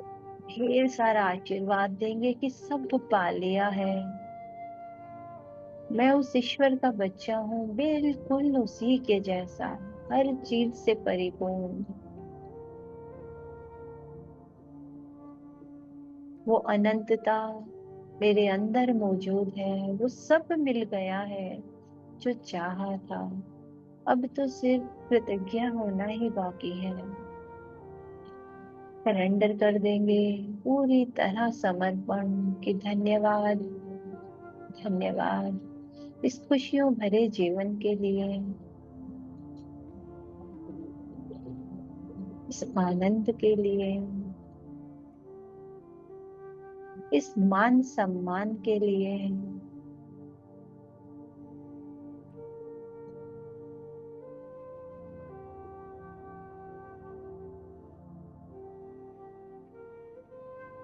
ढेर सारा आशीर्वाद देंगे कि सब पा लिया है। मैं उस ईश्वर का बच्चा हूँ, बिल्कुल उसी के जैसा, हर चीज से परिपूर्ण। वो अनंतता मेरे अंदर मौजूद है, वो सब मिल गया है जो चाहा था। अब तो सिर्फ कृतज्ञ होना ही बाकी है। सरेंडर कर देंगे पूरी तरह समर्पण कि धन्यवाद, धन्यवाद इस खुशियों भरे जीवन के लिए, इस आनंद के लिए, इस मान सम्मान के लिए।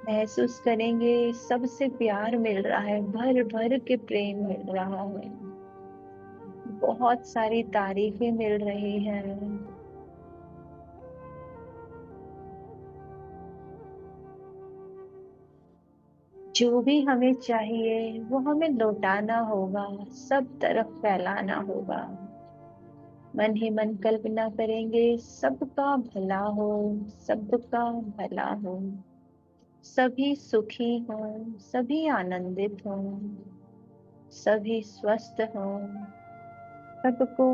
महसूस करेंगे सबसे प्यार मिल रहा है, भर भर के प्रेम मिल रहा है, बहुत सारी तारीफें मिल रही हैं। जो भी हमें चाहिए वो हमें लौटाना होगा, सब तरफ फैलाना होगा। मन ही मन कल्पना करेंगे सबका भला हो, सबका भला हो, सभी सुखी हों, सभी आनंदित हों, सभी स्वस्थ हों, सबको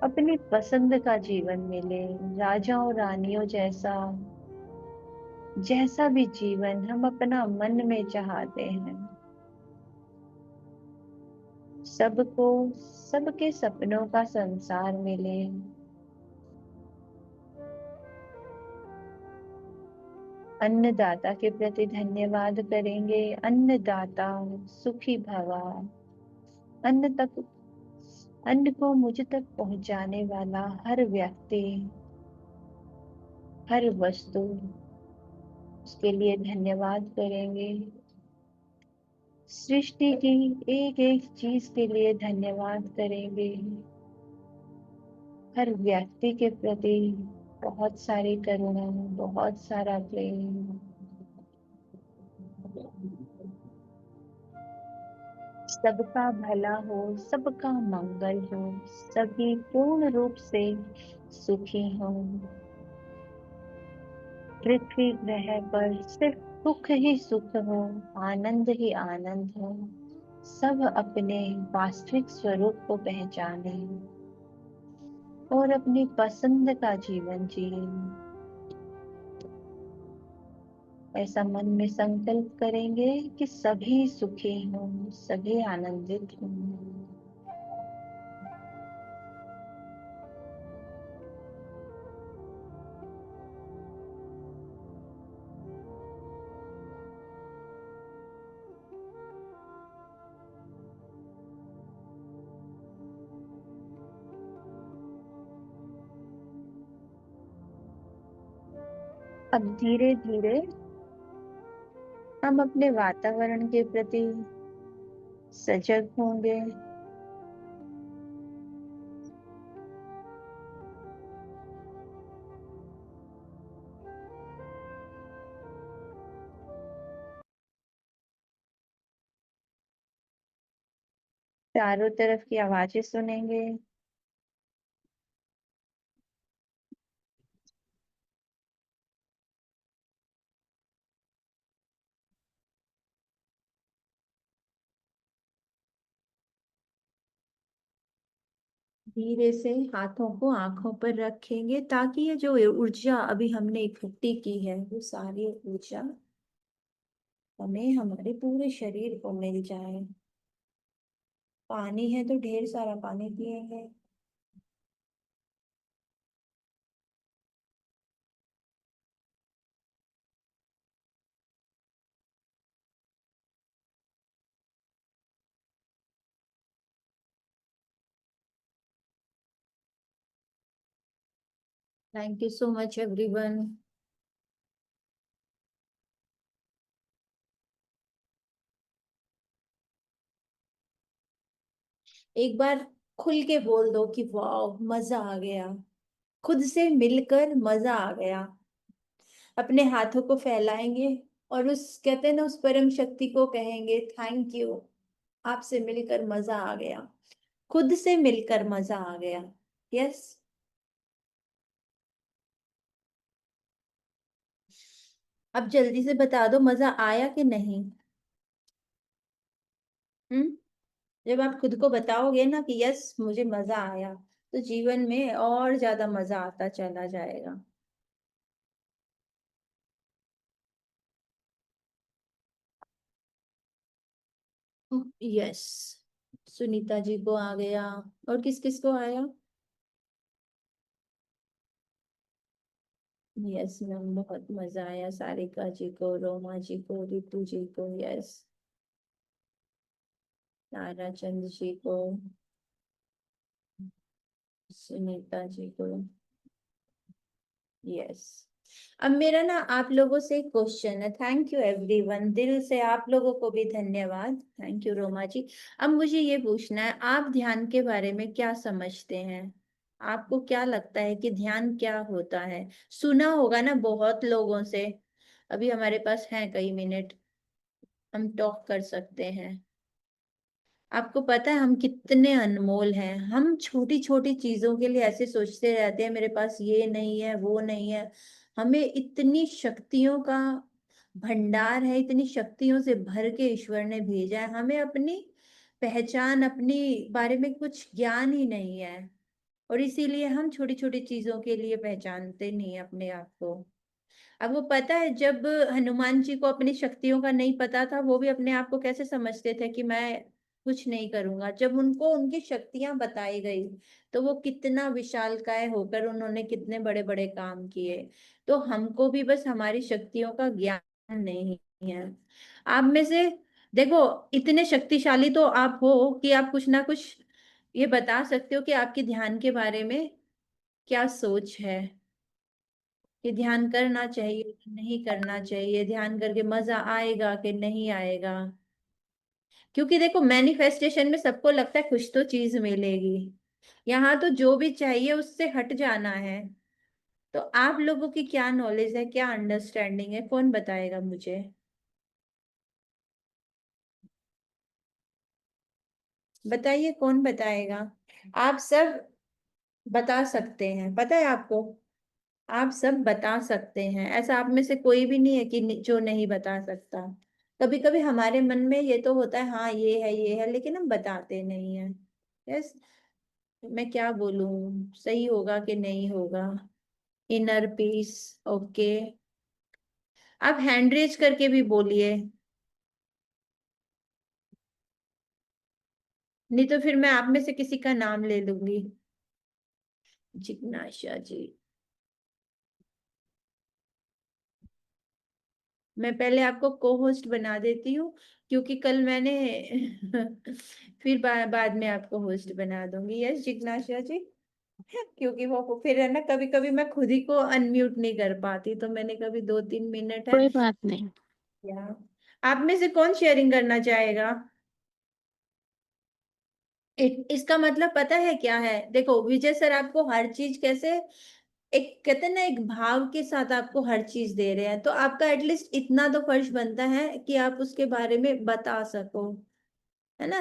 अपनी पसंद का जीवन मिले, राजाओं रानियों जैसा, जैसा भी जीवन हम अपना मन में चाहते हैं। सबको सबके सपनों का संसार मिले। अन्नदाता के प्रति धन्यवाद करेंगे। अन्नदाता सुखी भवा। अन्न तक, अन्न को मुझ तक पहुंचाने वाला हर व्यक्ति, हर वस्तु, उसके लिए धन्यवाद करेंगे। सृष्टि की एक एक चीज के लिए धन्यवाद करेंगे। हर व्यक्ति के प्रति बहुत सारी करुणा, बहुत सारा प्रेम। सबका भला हो, सबका मंगल हो, सभी पूर्ण रूप से सुखी हो। पृथ्वी ग्रह पर सिर्फ सुख ही सुख हो, आनंद ही आनंद हो। सब अपने वास्तविक स्वरूप को पहचाने और अपनी पसंद का जीवन जिए। ऐसा मन में संकल्प करेंगे कि सभी सुखी हों, सभी आनंदित हों। अब धीरे धीरे हम अपने वातावरण के प्रति सजग होंगे। चारों तरफ की आवाजें सुनेंगे। धीरे से हाथों को आंखों पर रखेंगे ताकि ये जो ऊर्जा अभी हमने इकट्ठी की है वो सारी ऊर्जा हमें हमारे पूरे शरीर को मिल जाए। पानी है तो ढेर सारा पानी पिएंगे। Thank you so much everyone. एक बार खुल के बोल दो कि वाह मजा आ गया, खुद से मिलकर मजा आ गया। अपने हाथों को फैलाएंगे और उस कहते हैं ना उस परम शक्ति को कहेंगे थैंक यू, आपसे मिलकर मजा आ गया, खुद से मिलकर मजा आ गया। यस। अब जल्दी से बता दो मजा आया कि नहीं। जब आप खुद को बताओगे ना कि यस मुझे मजा आया, तो जीवन में और ज्यादा मजा आता चला जाएगा। यस, सुनीता जी को आ गया। और किस किस को आया? यस मैम, बहुत मजा आया। सारिका जी को, रोमा जी को, रितु जी को, यस। तारा चंद जी को, सुनीता जी को, यस। अब मेरा ना आप लोगों से एक क्वेश्चन है। थैंक यू एवरीवन, दिल से आप लोगों को भी धन्यवाद। थैंक यू रोमा जी। अब मुझे ये पूछना है, आप ध्यान के बारे में क्या समझते हैं? आपको क्या लगता है कि ध्यान क्या होता है? सुना होगा ना बहुत लोगों से। अभी हमारे पास है कई मिनट, हम टॉक कर सकते हैं। आपको पता है हम कितने अनमोल हैं। हम छोटी छोटी चीजों के लिए ऐसे सोचते रहते हैं मेरे पास ये नहीं है वो नहीं है। हमें इतनी शक्तियों का भंडार है, इतनी शक्तियों से भर के ईश्वर ने भेजा है। हमें अपनी पहचान, अपनी बारे में कुछ ज्ञान ही नहीं है, और इसीलिए हम छोटी छोटी चीजों के लिए पहचानते नहीं हैं अपने आप को। अब वो पता है जब हनुमान जी को अपनी शक्तियों का नहीं पता था, वो भी अपने आप को कैसे समझते थे कि मैं कुछ नहीं करूंगा। जब उनको उनकी शक्तियां बताई गई तो वो कितना विशालकाय होकर उन्होंने कितने बड़े बड़े काम किए। तो हमको भी बस हमारी शक्तियों का ज्ञान नहीं है। आप में से देखो, इतने शक्तिशाली तो आप हो कि आप कुछ ना कुछ ये बता सकते हो कि आपकी ध्यान के बारे में क्या सोच है, कि ध्यान करना चाहिए कि नहीं करना चाहिए, ध्यान करके मजा आएगा कि नहीं आएगा। क्योंकि देखो मैनिफेस्टेशन में सबको लगता है कुछ तो चीज मिलेगी, यहाँ तो जो भी चाहिए उससे हट जाना है। तो आप लोगों की क्या नॉलेज है, क्या अंडरस्टैंडिंग है, कौन बताएगा मुझे? बताइए कौन बताएगा? आप सब बता सकते हैं, पता है आपको, आप सब बता सकते हैं। ऐसा आप में से कोई भी नहीं है कि जो नहीं बता सकता। कभी कभी हमारे मन में ये तो होता है हाँ ये है, लेकिन हम बताते नहीं है। यस। मैं क्या बोलूं, सही होगा कि नहीं होगा? Inner peace. ओके, आप हैंड रेज करके भी बोलिए, नहीं तो फिर मैं आप में से किसी का नाम ले लूंगी। जिज्ञासा जी, मैं पहले आपको को होस्ट बना देती हूँ, क्योंकि कल मैंने फिर बाद में आपको होस्ट बना दूंगी। यस जिज्ञासा जी, क्योंकि वो फिर है ना, कभी कभी मैं खुद ही को अनम्यूट नहीं कर पाती, तो मैंने कभी 2-3 मिनट है। कोई बात नहीं। या आप में से कौन शेयरिंग करना चाहेगा? इसका मतलब पता है क्या है? देखो विजय सर आपको हर चीज कैसे, एक कहते हैं ना एक भाव के साथ आपको हर चीज दे रहे हैं, तो आपका एटलीस्ट इतना तो फर्ज बनता है कि आप उसके बारे में बता सको, है ना?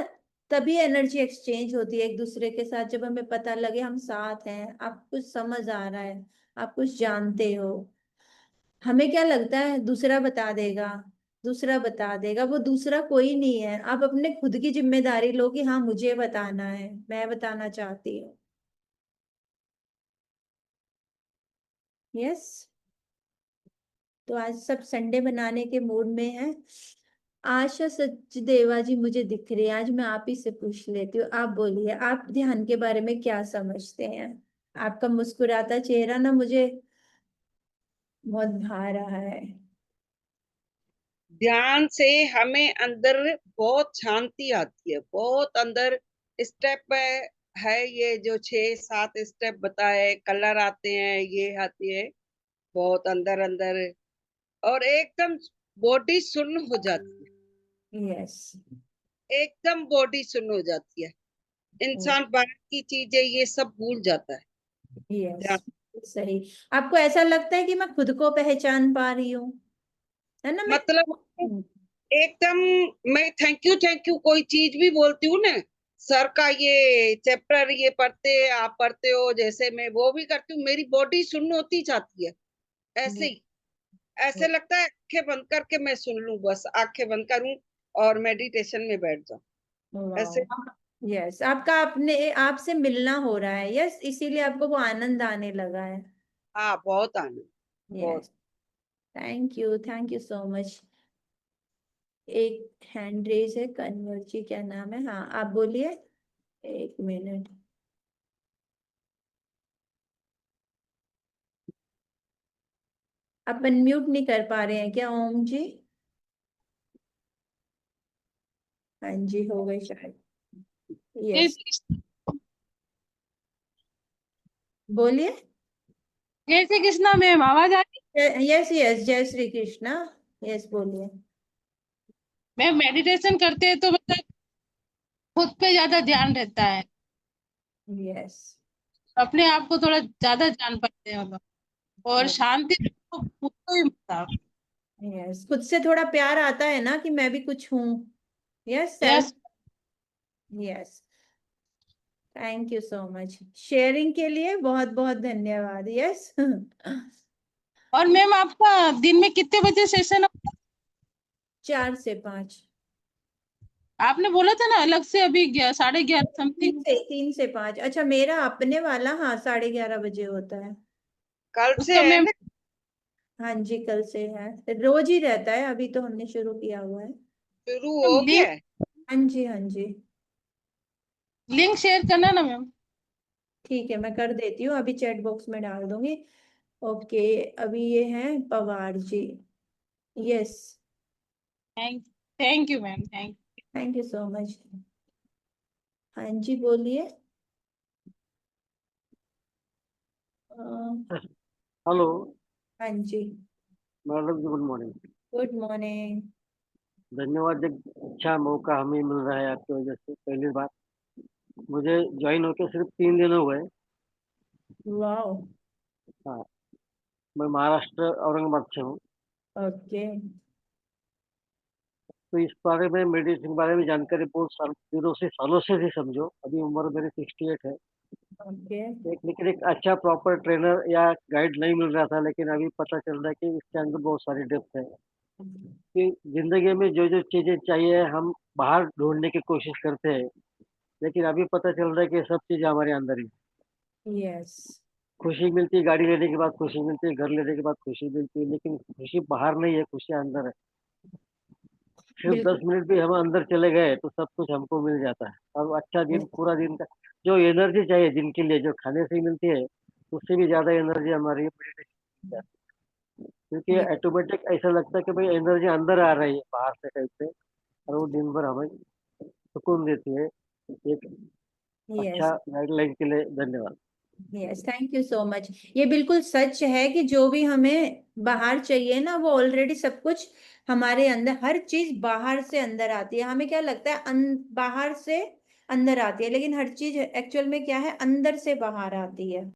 तभी एनर्जी एक्सचेंज होती है एक दूसरे के साथ, जब हमें पता लगे हम साथ हैं, आप कुछ समझ आ रहा है, आप कुछ जानते हो। हमें क्या लगता है दूसरा बता देगा, दूसरा बता देगा, वो दूसरा कोई नहीं है। आप अपने खुद की जिम्मेदारी लो कि हाँ मुझे बताना है, मैं बताना चाहती हूँ। यस। तो आज सब संडे बनाने के मूड में है। आशा सचदेवा जी मुझे दिख रही है, आज मैं आप ही से पूछ लेती हूँ। आप बोलिए, आप ध्यान के बारे में क्या समझते हैं? आपका मुस्कुराता चेहरा ना मुझे बहुत भा रहा है। ध्यान से हमें अंदर बहुत शांति आती है, बहुत अंदर स्टेप है ये जो 6-7 स्टेप बताए, कलर आते हैं, ये आती है बहुत अंदर अंदर, और एकदम बॉडी सुन्न हो जाती यस। है, एकदम बॉडी सुन्न हो जाती है, इंसान बाहर की चीजें ये सब भूल जाता है। यस, सही। आपको ऐसा लगता है कि मैं खुद को पहचान पा रही हूँ, है ना? मैं मतलब एकदम मैं थैंक यू कोई चीज भी बोलती हूँ ना, सर का ये चैप्टर ये पढ़ते आप पढ़ते हो, जैसे मैं वो भी करती हूँ, मेरी बॉडी सुन्न होती जाती है ऐसे ही। ऐसे लगता है आंखें बंद करके मैं सुन लूं, बस आंखें बंद करूं और मेडिटेशन में बैठ जाऊं ऐसे। यस, आपका अपने आपसे मिलना हो रहा है। यस, इसीलिए आपको वो आनंद आने लगा है। हाँ बहुत आनंद, बहुत। Yes, thank you so much. एक हैंड रेज है, कन्वर जी क्या नाम है? हाँ, आप बोलिए। एक मिनट। आप अनम्यूट नहीं कर पा रहे हैं क्या ओम जी? हाँ जी, हो गई शायद। यस, बोलिए। जय श्री कृष्णा मैम, आवाज आ रही? यस यस, जय श्री कृष्णा। यस, बोलिए। मैम मेडिटेशन करते हैं तो मतलब खुद पे ज्यादा ध्यान रहता है, यस, अपने आप को थोड़ा ज्यादा जान पाते हैं हम लोग, और शांति तो खुद को ही मिलता है। यस, खुद से थोड़ा प्यार आता है ना कि मैं भी कुछ हूँ। Yes, self. Yes. Yes, thank you so much sharing के लिए, बहुत बहुत धन्यवाद। यस। और मैम आपका दिन में कितने बजे सेशन होता है? 4 से 5। आपने बोला था ना अलग से अभी 11:30 समथिंग। 3 से 5। अच्छा, मेरा अपने वाला हाँ 11:30 बजे होता है। कल से उसका है मैम ना? हाँ जी, कल से है, रोज ही रहता है, अभी तो हमने शुरू किया हुआ है। शुरू हो गया लिंक है? हाँ जी, हाँ जी। लिंक शेयर करना ना मैम। ठीक है, मैं कर देती हूँ, अभी चैट बॉक्स में डाल दूंगी। ओके, अभी ये है Pawar ji. Yes, thank you ma'am, thank you so much. हाँ जी, बोलिए। हेलो हाँ जी, मैडम जी, गुड मॉर्निंग। Good morning. धन्यवाद, एक अच्छा मौका हमें मिल रहा है आपकी वजह से। पहली बार मुझे ज्वाइन होके सिर्फ 3 दिन हुए। वाओ। हाँ, मैं महाराष्ट्र औरंगाबाद से हूँ। ओके। तो इस बारे में मेडिसिन के बारे में जानकारी बहुत दिनों से सालों से थी समझो। अभी उम्र मेरी 68 है। ओके। लेकिन एक अच्छा प्रॉपर ट्रेनर या गाइड नहीं मिल रहा था, लेकिन अभी पता चल रहा है कि इसके अंदर बहुत सारी डेप्थ है कि जिंदगी में जो जो चीजें चाहिए हम बाहर ढूंढने की कोशिश करते हैं, लेकिन अभी पता चल रहा है कि सब चीजें हमारे अंदर ही। यस। खुशी मिलती है, गाड़ी लेने के बाद खुशी मिलती है, घर लेने के बाद खुशी मिलती है, लेकिन खुशी बाहर नहीं है, खुशी अंदर है। सिर्फ 10 बिल्कुल। मिनट भी हम अंदर चले गए तो सब कुछ हमको मिल जाता है। और अच्छा दिन, पूरा दिन का जो एनर्जी चाहिए दिन के लिए, जो खाने से ही मिलती है, उससे भी ज्यादा एनर्जी हमारी मेडिटेशन, क्योंकि ऑटोमेटिक ऐसा लगता है कि भाई एनर्जी अंदर आ रही है बाहर से कहीं से, और वो दिन भर हमें सुकून देती है। एक यस। अच्छा गाइडलाइन के लिए धन्यवाद। Yes, thank you so much. ये बिल्कुल सच है कि जो भी हमें बाहर चाहिए ना, वो ऑलरेडी सब कुछ हमारे अंदर, हर चीज बाहर से अंदर आती है। हमें क्या लगता है बाहर से अंदर आती है, लेकिन हर चीज एक्चुअल में क्या है, अंदर से बाहर आती है।